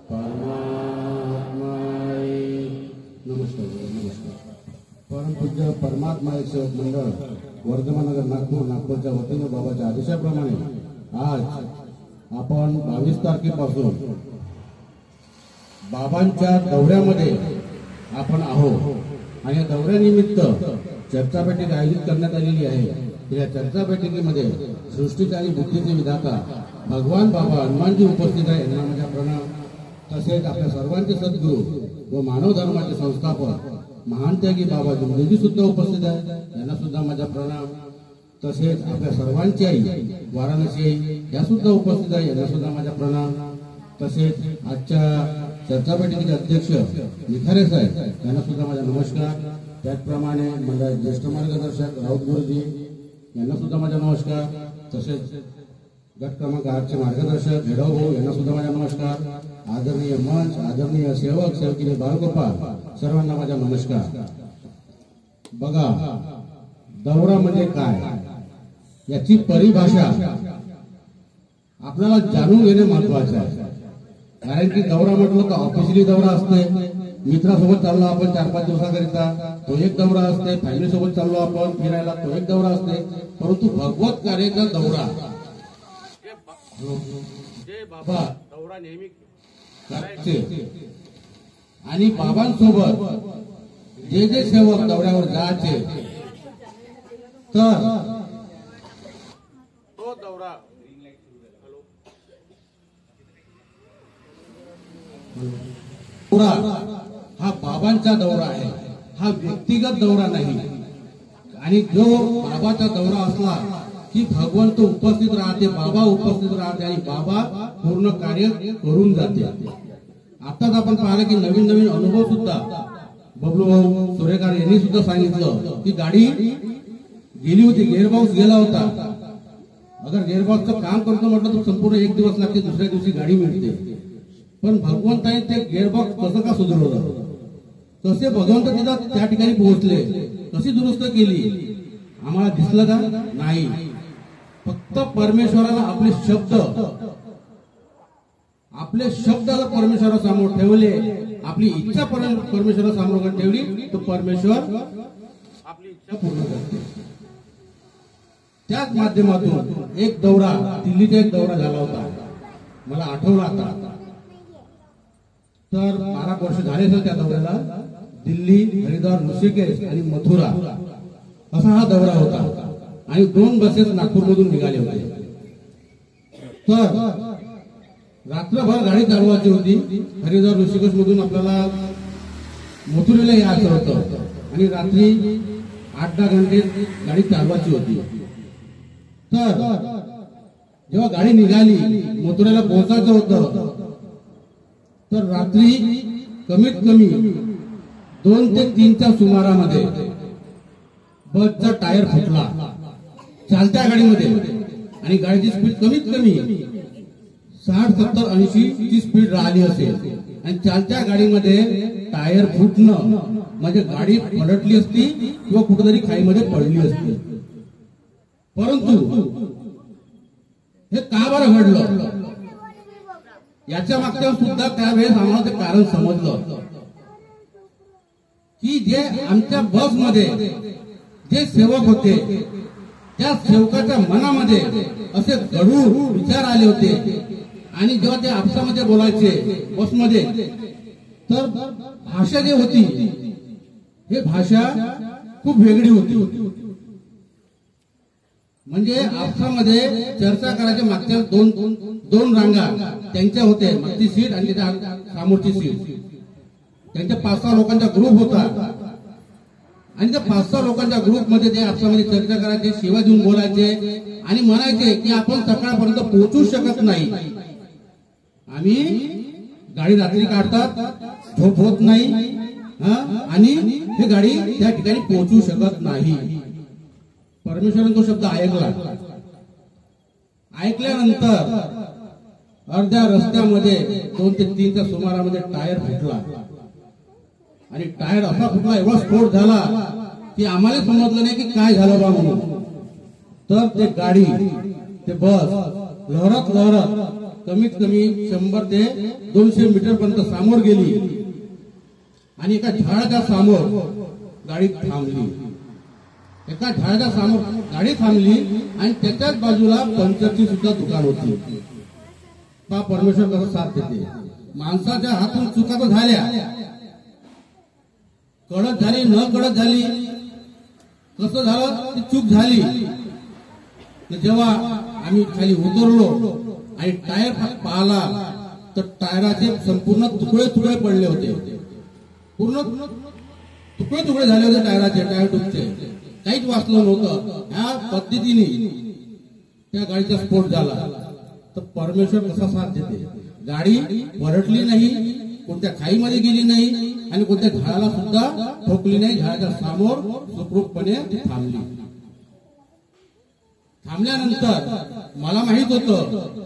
परमात्मा नमस्कार. परमपूज्य परमात्मा एक सेवक मंडळ वर्धमानगर नागपूरच्या वतीने बाबाच्या आदेशाप्रमाणे आज आपण 22 तारखेपासून बाबांच्या दौऱ्यामध्ये आपण आहोत. आणि या दौऱ्यानिमित्त चर्चा बैठक आयोजित करण्यात आलेली आहे. या चर्चा बैठकीमध्ये सृष्टीचे आणि बुद्धीचे विधाता भगवान बाबा हनुमानजी उपस्थित आहे, यांना माझा प्रणाम. तसेच आपल्या सर्वांचे सद्गुरू व मानव धर्माचे संस्थापक महान त्यागी बाबा जुमलेजी सुद्धा उपस्थित आहेत, यांना सुद्धा माझा प्रणाम. तसेच आपल्या सर्वांची आई वाराणसी आई या सुद्धा उपस्थित आहे, यांना सुद्धा माझा प्रणाम. तसेच आजच्या चर्चा बैठकीचे अध्यक्ष निखारे साहेब यांना सुद्धा माझा नमस्कार. त्याचप्रमाणे मंडळ ज्येष्ठ मार्गदर्शक राऊत गुरुजी यांना सुद्धा माझा नमस्कार. तसेच गट क्रमांक 8चे मार्गदर्शक हेडव भाऊ यांना सुद्धा माझा नमस्कार. आदरणीय मंच, आदरणीय सेवक सेवकीने बाळगोपाल सर्वांना माझा नमस्कार. बघा, दौरा म्हणजे काय याची परिभाषा आपल्याला जाणून घेणे महत्वाचे आहे. कारण की दौरा म्हटलं तर ऑफिशियली दौरा असते, मित्रासोबत चाललो आपण 4-5 दिवसाकरिता तो एक दौरा असते, फॅमिली सोबत चाललो आपण फिरायला तो एक दौरा असते. परंतु भगवत कार्याचा दौरा जे बाबा दौरा नेहमी करायचे आणि बाबांसोबत जे जे सेवक दौऱ्यावर जायचे तर तो दौरा हा बाबांचा दौरा आहे, हा व्यक्तिगत दौरा नाही. आणि जो बाबाचा दौरा असला की भगवंत उपस्थित राहते, बाबा उपस्थित राहते आणि बाबा पूर्ण कार्य करून जाते. आताच आपण पाहिलं की नवीन नवीन अनुभव सुद्धा बबलू भाऊ सुरेकर यांनी सुद्धा सांगितलं की गाडी गेली होती, गेअरबॉक्स गेला होता. अगर गेअरबॉक्सचं काम करतो म्हटलं तर संपूर्ण 1 दिवस लागते, दुसऱ्या दिवशी गाडी मिळते. पण भगवंताने ते गेअरबॉक्स कसं का सुधारवलं, कसे भगवंत तिथं त्या ठिकाणी पोहोचले, कशी दुरुस्त केली आम्हाला दिसलं का नाही. फक्त परमेश्वराला आपले शब्द जर परमेश्वरासमोर ठेवले, आपली इच्छा परमेश्वरासमोर ठेवली तर परमेश्वर आपली इच्छा पूर्ण करते. त्याच माध्यमातून एक दौरा, दिल्लीचा एक दौरा झाला होता, मला आठवला आता. तर 12 वर्ष झाले सर त्या दौऱ्याला. दिल्ली, हरिद्वार, ऋषिकेश आणि मथुरा असा हा दौरा होता आणि 2 बसेस नागपूरमधून निघाले होते. तर रात्रभर गाडी चालवायची होती. हरिद्वार, ऋषिकेश मधून आपल्याला मथुरेला यायचं होतं आणि रात्री 8-10 घंटे गाडी चालवायची होती. तर जेव्हा गाडी निघाली, मथुरेला पोहोचायचं होतं, तर रात्री कमीत कमी 2 ते 3च्या सुमारामध्ये बसचा टायर फुटला चालत्या गाडीमध्ये आणि गाडीची स्पीड कमीत कमी 60-70-80 ची स्पीड राहिली असेल आणि चालत्या गाडीमध्ये टायर फुटणं म्हणजे गाडी पलटली असती किंवा कुठेतरी खाईमध्ये पडली असती. परंतु हे का बरं घडलं याच्या मागच्या सुद्धा त्यावेळेस आम्हाला ते कारण समजलं की जे आमच्या बसमध्ये जे सेवक होते त्या सेवकाच्या मनामध्ये असे गढूळ विचार आले होते आणि जेव्हा ते आपसामध्ये बोलायचे बसमध्ये तर भाषा जी होती ही भाषा खूप वेगळी होती. म्हणजे आपसामध्ये चर्चा करायच्या मागच्या दोन रांगा त्यांच्या होत्या, मागची सीट आणि समोरची सीट. त्यांच्या 5-6 लोकांचा ग्रुप होता आणि त्या 5-6 लोकांच्या ग्रुपमध्ये ते आपसामध्ये चर्चा करायचे, शिवा देऊन बोलायचे आणि म्हणायचे की आपण सकाळपर्यंत पोहोचू शकत नाही, आम्ही गाडी रात्री काढतात, झोप होत नाही आणि ही गाडी त्या ठिकाणी पोहोचू शकत नाही. परमेश्वराने तो शब्द ऐकल्यानंतर अर्ध्या रस्त्यामध्ये 2 ते 3च्या सुमारामध्ये टायर फुटला आणि टायर असा फुटला, एवढा स्फोट झाला की आम्हाला समजलं नाही की काय झालं बा म्हणून. तर ते गाडी, ते बस लहरत कमीत कमी 100 ते 200 मीटर पर्यंत समोर गेली आणि एका झाडाच्या समोर गाडी थांबली. एका झाडाच्या समोर गाडी थांबली आणि त्याच्याच बाजूला पंचरची सुद्धा दुकान होती. पहा परमेश्वर कसं साथ देते. माणसाच्या हातून चुका तर झाल्या, कळत झाली न कळत झाली, कसं झालं ती चूक झाली. जेव्हा आम्ही खाली उतरलो आणि टायर पाहिला तर टायराचे संपूर्ण तुकडे तुकडे पडले होते, पूर्ण तुकडे तुकडे झाले होते टायराचे, टायर ट्यूबचे, काहीच वाचलं नव्हतं. ह्या पद्धतीने त्या गाडीचा स्फोट झाला. तर परमेश्वर कसा साथ देते, गाडी परटली नाही, कोणत्या खाईमध्ये गेली नाही आणि कोणत्या झाडाला सुद्धा ठोकली नाही. झाडाच्या समोर सुखरूपपणे ती थांबली. थांबल्यानंतर मला माहित होतं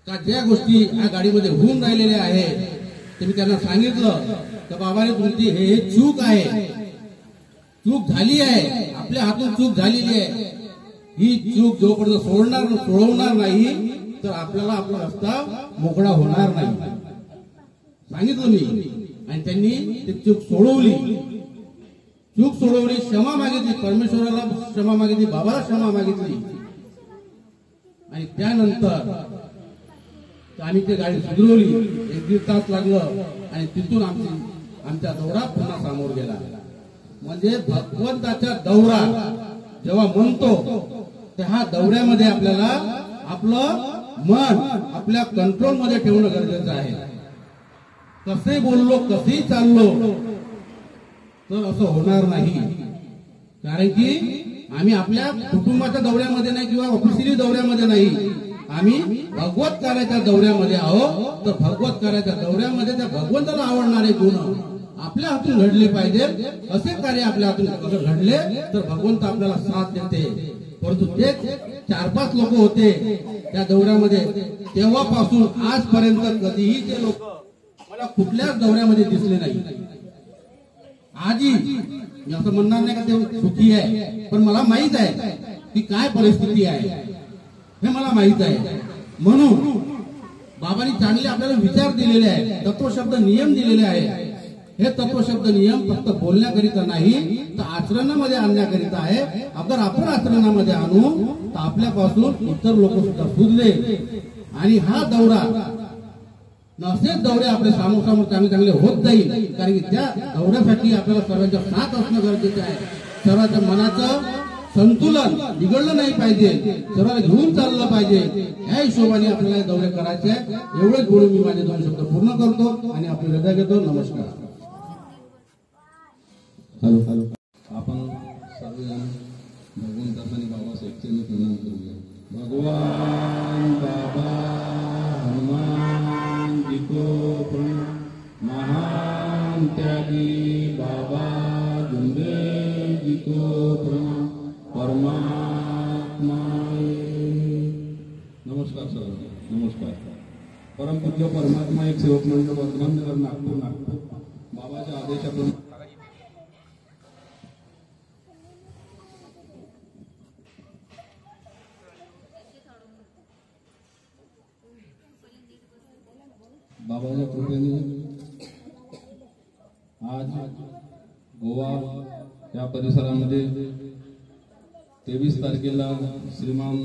का ज्या गोष्टी या गाडीमध्ये होऊन राहिलेल्या आहेत ते मी त्यांना सांगितलं तर बाबाने तुमची हे चूक आहे, चूक झाली आहे, आपल्या हातून चूक झालेली आहे. ही चूक जोपर्यंत सोडवणार नाही तर आपल्याला आपला रस्ता मोकळा होणार नाही सांगितलं मी. आणि त्यांनी ती चूक सोडवली, क्षमा मागितली, परमेश्वराला क्षमा मागितली, बाबाला क्षमा मागितली. आणि त्यानंतर आम्ही ती गाडी सुधरवली. 1-1.5 तास लागलं आणि तिथून आमचा दौरा पुन्हा समोर गेला. म्हणजे भगवंताचा दौरा जेव्हा म्हणतो त्या ह्या दौऱ्यामध्ये आपल्याला आपलं मन आपल्या कंट्रोलमध्ये ठेवणं गरजेचं आहे. कसे बोललो, कसेही चाललो तर असं होणार नाही. कारण की आम्ही आपल्या कुटुंबाच्या दौऱ्यामध्ये नाही किंवा ऑफिशियली दौऱ्यामध्ये नाही, आम्ही भगवत कार्याच्या दौऱ्यामध्ये आहोत. तर भगवत कार्याच्या दौऱ्यामध्ये त्या भगवंताला आवडणारे गुण आपल्या हातून घडले पाहिजे. असे कार्य आपल्या हातून घडले तर भगवंत आपल्याला साथ देते. परंतु ते 4-5 लोक होते त्या दौऱ्यामध्ये, तेव्हापासून आजपर्यंत कधीही ते लोक मला कुठल्याच दौऱ्यामध्ये दिसले नाही. आजही मी असं म्हणणार नाही का ते सुखी आहे, पण मला माहित आहे की काय परिस्थिती आहे हे मला माहित आहे. म्हणून बाबांनी चांगले आपल्याला विचार दिलेले आहे, तत्वशब्द नियम दिलेले आहे. हे तत्वशब्द नियम फक्त बोलण्याकरिता नाही तर आचरणामध्ये आणण्याकरिता आहे. अगर आपण आचरणामध्ये आणू तर आपल्यापासून इतर लोक सुद्धा सुधले. आणि हा दौरा असेच दौरे आपले समोर चांगले होत जाईल. कारण की त्या दौऱ्यासाठी आपल्याला सर्वांच्या साथ असणं गरजेचं आहे. सर्वांच्या मनाचं संतुलन बिघडलं नाही पाहिजे, सर्वांना घेऊन चाललं पाहिजे. ह्या हिशोबाने आपल्याला दौरे करायचे आहे. एवढेच बोलून मी माझे 2 शब्द पूर्ण करतो आणि आपली रजा घेतो. नमस्कार. Hello hello. आपण सर्वजण भगवंतास आणि बाबास एकतेने प्रणाम करूया. भगवान बाबा हनुमान जी को प्रणाम. महान त्यागी बाबा जुमदेव जी को प्रणाम. परमात्मा नमस्कार सर. नमस्कार. परमपूज्य परमात्मा एक सेवक मंडळ वर्धमान नगर नागपूर बाबाच्या आदेशाप्रमाणे बाबाच्या कृपेने आज गोवा या परिसरामध्ये 23 तारखेला श्रीमान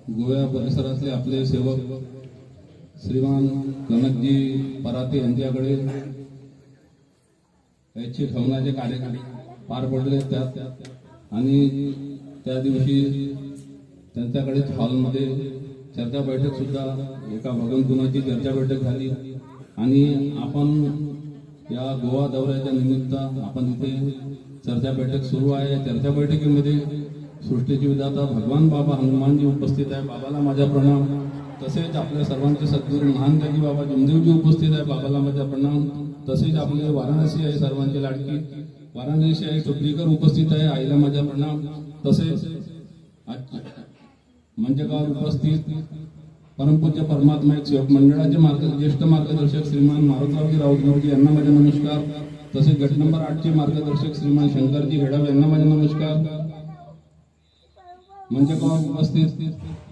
गोव्या परिसरातले आपले सेवक श्रीमान कनकजी पराते यांच्याकडे ऐच्छिक हवनाचे कार्यक्रम पार पडले. त्यात आणि त्या दिवशी त्यांच्याकडेच हॉलमध्ये चर्चा बैठक सुद्धा एका भगवंतुनाची चर्चा बैठक झाली. आणि आपण या गोवा दौऱ्याच्या निमित्त आपण इथे चर्चा बैठक सुरू आहे. चर्चा बैठकीमध्ये सृष्टीचे विधाता भगवान बाबा हनुमानजी उपस्थित आहे. बाबाला माझा प्रणाम. तसेच आपल्या सर्वांचे सद्गुरू महान त्यागी बाबा जुमदेवजी उपस्थित आहे. बाबाला माझा प्रणाम. तसेच आपले वाराणसी आहे सर्वांची लाडकी वाराणसी आहे चोपडीकर उपस्थित आहे. आईला माझा प्रणाम. तसेच मंचकावर उपस्थित परमपूज्य परमात्मा एक सेवक मंडळाचे ज्येष्ठ मार्गदर्शक श्रीमान मारुतरावजी राऊतजी यांना माझा नमस्कार. तसेच गट नंबर 8चे मार्गदर्शक श्रीमान शंकरजी हेडाव यांना माझा नमस्कार. मंचकावर उपस्थित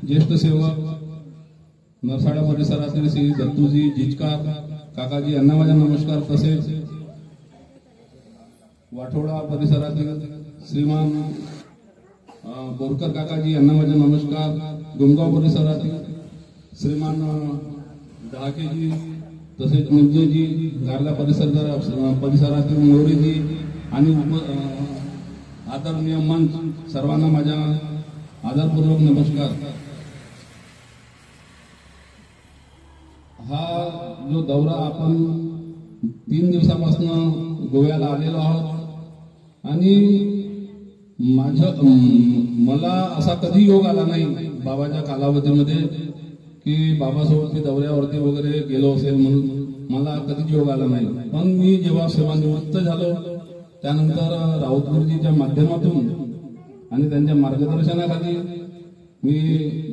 ज्येष्ठ सेवक नरसाडा परिसरातील श्री दत्तूजी जिचकार काकाजी यांना माझा नमस्कार. तसेच वाठोडा परिसरातील श्रीमान बोरकर काकाजी यांना माझा नमस्कार. गुमगाव परिसरातील श्रीमान ढाकेजी तसेच मुंजेजी गारला परिसरातील मोरेजी आणि आदरणीय मंच सर्वांना माझा आदरपूर्वक नमस्कार. हा जो दौरा आपण 3 दिवसापासून गोव्याला आलेलो आहोत आणि मला असा कधी योग आला नाही बाबाच्या कालावधीमध्ये की बाबासोबत मी दौऱ्यावरती वगैरे गेलो असेल म्हणून मला कधीच योग आला नाही. पण मी जेव्हा सेवानिवृत्त झालो त्यानंतर राऊत गुरुजीच्या माध्यमातून आणि त्यांच्या मार्गदर्शनाखाली मी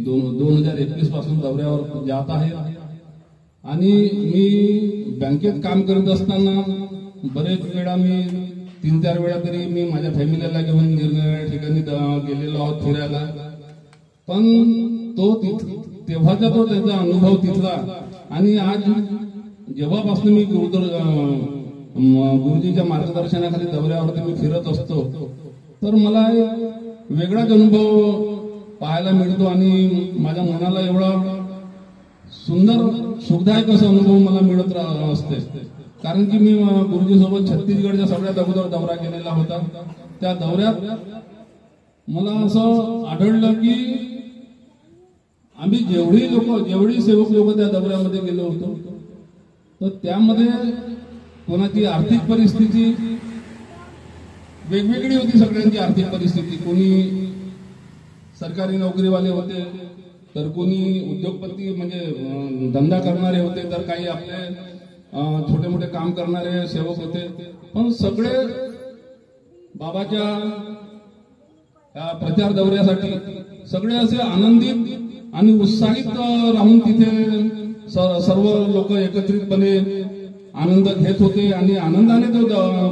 2021 पासून दौऱ्यावर जात आहे. आणि मी बँकेत काम करत असताना बरेच वेळा मी 3-4 वेळा तरी मी माझ्या फॅमिलीला घेऊन निरनिराळ्या ठिकाणी गेलेलो आहोत फिरायला. पण तो तेव्हाचा तो त्याचा अनुभव तिथला आणि आज जेव्हापासून मी गुरुजीच्या मार्गदर्शनाखाली दौऱ्यावरती मी फिरत असतो तर मला एक वेगळाच अनुभव पाहायला मिळतो आणि माझ्या मनाला एवढा सुंदर सुखदायक असा अनुभव मला मिळत असते. कारण की मी गुरुजीसोबत छत्तीसगडच्या सगळ्यात अगोदर दौरा केलेला होता. त्या दौऱ्यात मला असं आढळलं की आम्ही जेवढी सेवक लोक त्या दौऱ्यामध्ये गेलो होतो तर त्यामध्ये कोणाची आर्थिक परिस्थिती वेगवेगळी होती. सगळ्यांची आर्थिक परिस्थिती, कोणी सरकारी नोकरीवाले होते तर कोणी उद्योगपती म्हणजे धंदा करणारे होते तर काही आपले छोटे मोठे काम करणारे सेवक होते. पण सगळे बाबाच्या प्रचार दौऱ्यासाठी सगळे असे आनंदित आणि उत्साहित राहून तिथे सर्व लोक एकत्रितपणे आनंद घेत होते आणि आनंदाने तो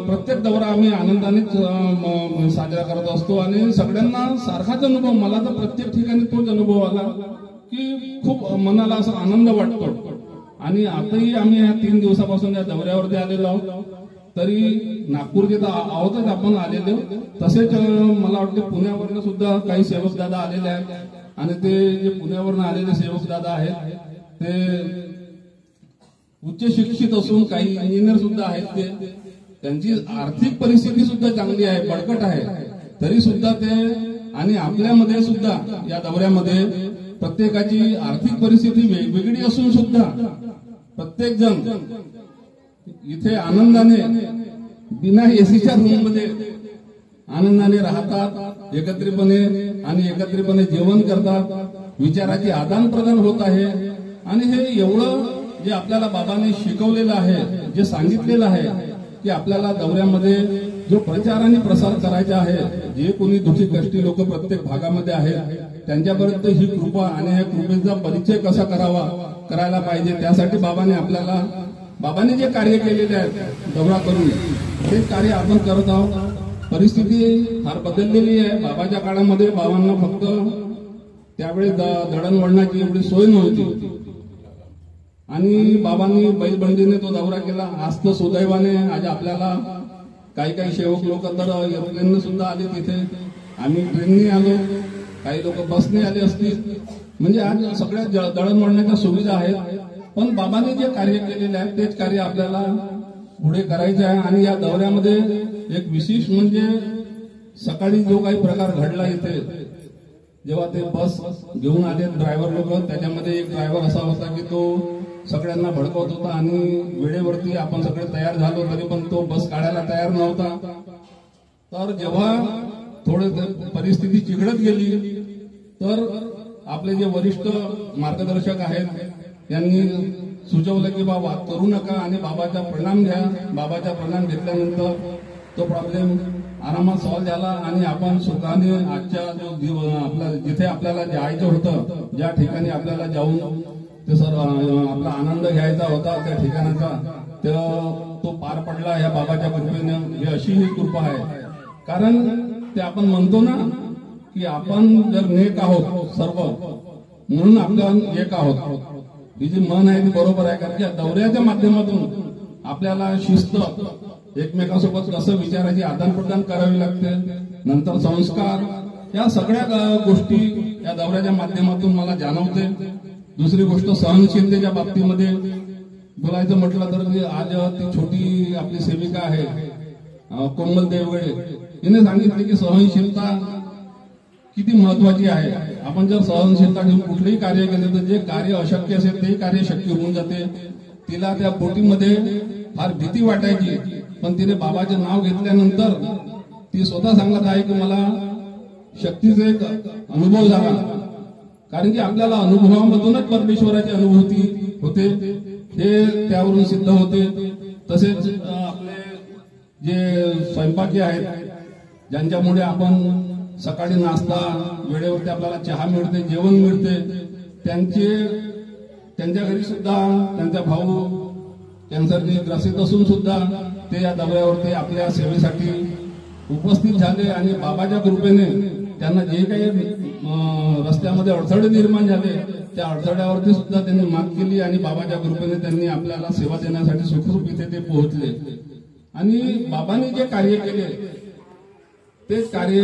प्रत्येक दौरा आम्ही आनंदानेच साजरा करत असतो. आणि सगळ्यांना सारखाच अनुभव, मला तर प्रत्येक ठिकाणी तोच अनुभव आला की खूप मनाला असा आनंद वाटतो. आणि आताही आम्ही या 3 दिवसापासून या दौऱ्यावरती आलेलो आहोत. तरी नागपूरचे तर आहोतच आपण आलेले, तसेच मला वाटते पुण्यावरनं सुद्धा काही सेवक दादा आलेले आहेत. आणि ते जे पुण्यावरनं आलेले सेवक दादा आहेत ते उच्च शिक्षित असून काही इंजिनियर सुद्धा आहेत. ते त्यांची आर्थिक परिस्थिती सुद्धा चांगली आहे, बळकट आहे. तरी सुद्धा ते आणि आपल्यामध्ये सुद्धा या दौऱ्यामध्ये प्रत्येकाची आर्थिक परिस्थिती वेगवेगळी असून सुद्धा प्रत्येक जण इथे आनंदाने बिना एसीच्या रूम मध्ये आनंदाने राहतात एकत्रितपणे आणि एकत्रितपणे जेवण करतात. विचाराची आदान प्रदान होत आहे. आणि हे एवढं जे आपल्याला बाबांनी शिकवलेलं आहे, जे सांगितलेलं आहे की आपल्याला दौऱ्यामध्ये जो प्रचार आणि प्रसार करायचा आहे, जे कोणी दुःखी कष्टी लोक प्रत्येक भागामध्ये आहेत त्यांच्यापर्यंत ही कृपा आणि या कृपेचा परिचय कसा करायला पाहिजे, त्यासाठी बाबांनी जे कार्य केलेले आहेत दौरा करून ते कार्य आपण करत आहोत. परिस्थिती फार बदललेली आहे. बाबाच्या काळामध्ये बाबांना फक्त त्यावेळी दळणवळणाची एवढी सोय नव्हती आणि बाबांनी बैलबंडीने तो दौरा केला. आज तर सुदैवाने आज आपल्याला काही सेवक लोक तर एरोप्लेनने सुद्धा आले तिथे. आम्ही ट्रेनने आलो, काही लोक बसने आले असतील. म्हणजे आज सगळ्या दळणवळणाच्या सुविधा आहेत. पण बाबांनी जे कार्य केलेले आहे तेच कार्य आपल्याला पुढे करायचे आहे. आणि या दौऱ्यामध्ये एक विशेष म्हणजे सकाळी जो काही प्रकार घडला इथे, जेव्हा ते बस घेऊन आले ड्रायव्हर लोक, त्याच्यामध्ये एक ड्रायव्हर असा होता की तो सगळ्यांना भडकवत होता आणि वेळेवरती आपण सगळे तयार झालो तरी पण तो बस काढायला तयार नव्हता. तर जेव्हा थोडे परिस्थिती चिघळत गेली तर आपले जे वरिष्ठ मार्गदर्शक आहेत यांनी सुचवलं की बाबा करू नका आणि बाबाचा प्रणाम घ्या. बाबाचा प्रणाम घेतल्यानंतर तो प्रॉब्लेम आरामात सॉल्व्ह झाला आणि आपण सुखाने आजच्या जो जिथे आपल्याला जायचं होतं, ज्या ठिकाणी आपल्याला जाऊन ते सर्व आपला आनंद घ्यायचा होता त्या ठिकाणाचा, तो पार पडला या बाबाच्या कृपेने. ही अशी ही कृपा आहे. कारण ते आपण म्हणतो ना की आपण जर नेक आहोत सर्व म्हणून आपण एक आहोत. ही जी मन आहे ती बरोबर आहे. कारण की दौऱ्याच्या माध्यमातून आपल्याला शिस्त, एकमेकांसोबत कसं विचाराची आदान प्रदान करावी लागते, नंतर संस्कार, या सगळ्या गोष्टी या दौऱ्याच्या माध्यमातून मला जाणवते. दुसरी गोष्ट सहनशीलतेच्या बाबतीमध्ये बोलायचं म्हटलं तर आज ती छोटी आपली सेविका आहे कोमल देवगडे, तिने सांगितले की सहनशीलता किती महत्वाची आहे. आपण जर सहनशीलता ठेवून कुठलेही कार्य केले तर जे कार्य अशक्य असेल तेही कार्य शक्य होऊन जाते. तिला त्या बोटीमध्ये फार भीती वाटायची, पण तिने बाबाचे नाव घेतल्यानंतर ती स्वतः सांगत आहे की मला शक्तीचा एक अनुभव झाला. कारण की आपल्याला अनुभवामधूनच परमेश्वराची अनुभूती होते, हे त्यावरून सिद्ध होते. तसेच आपले जे स्वयंपाकी आहेत, ज्यांच्यामुळे आपण सकाळी नाश्ता वेळेवरती आपल्याला चहा मिळते, जेवण मिळते, त्यांच्या घरी सुद्धा त्यांचा भाऊ कॅन्सरने ग्रसित असून सुद्धा ते या दौऱ्यावरती आपल्या सेवेसाठी उपस्थित झाले. आणि बाबाच्या कृपेने त्यांना जे काही रस्त्यामध्ये अडथळे निर्माण झाले त्या अडथळ्यावरती सुद्धा त्यांनी मात केली आणि बाबाच्या कृपेने त्यांनी आपल्याला सेवा देण्यासाठी सुखरूप इथे ते पोहोचले. आणि बाबांनी जे कार्य केले ते कार्य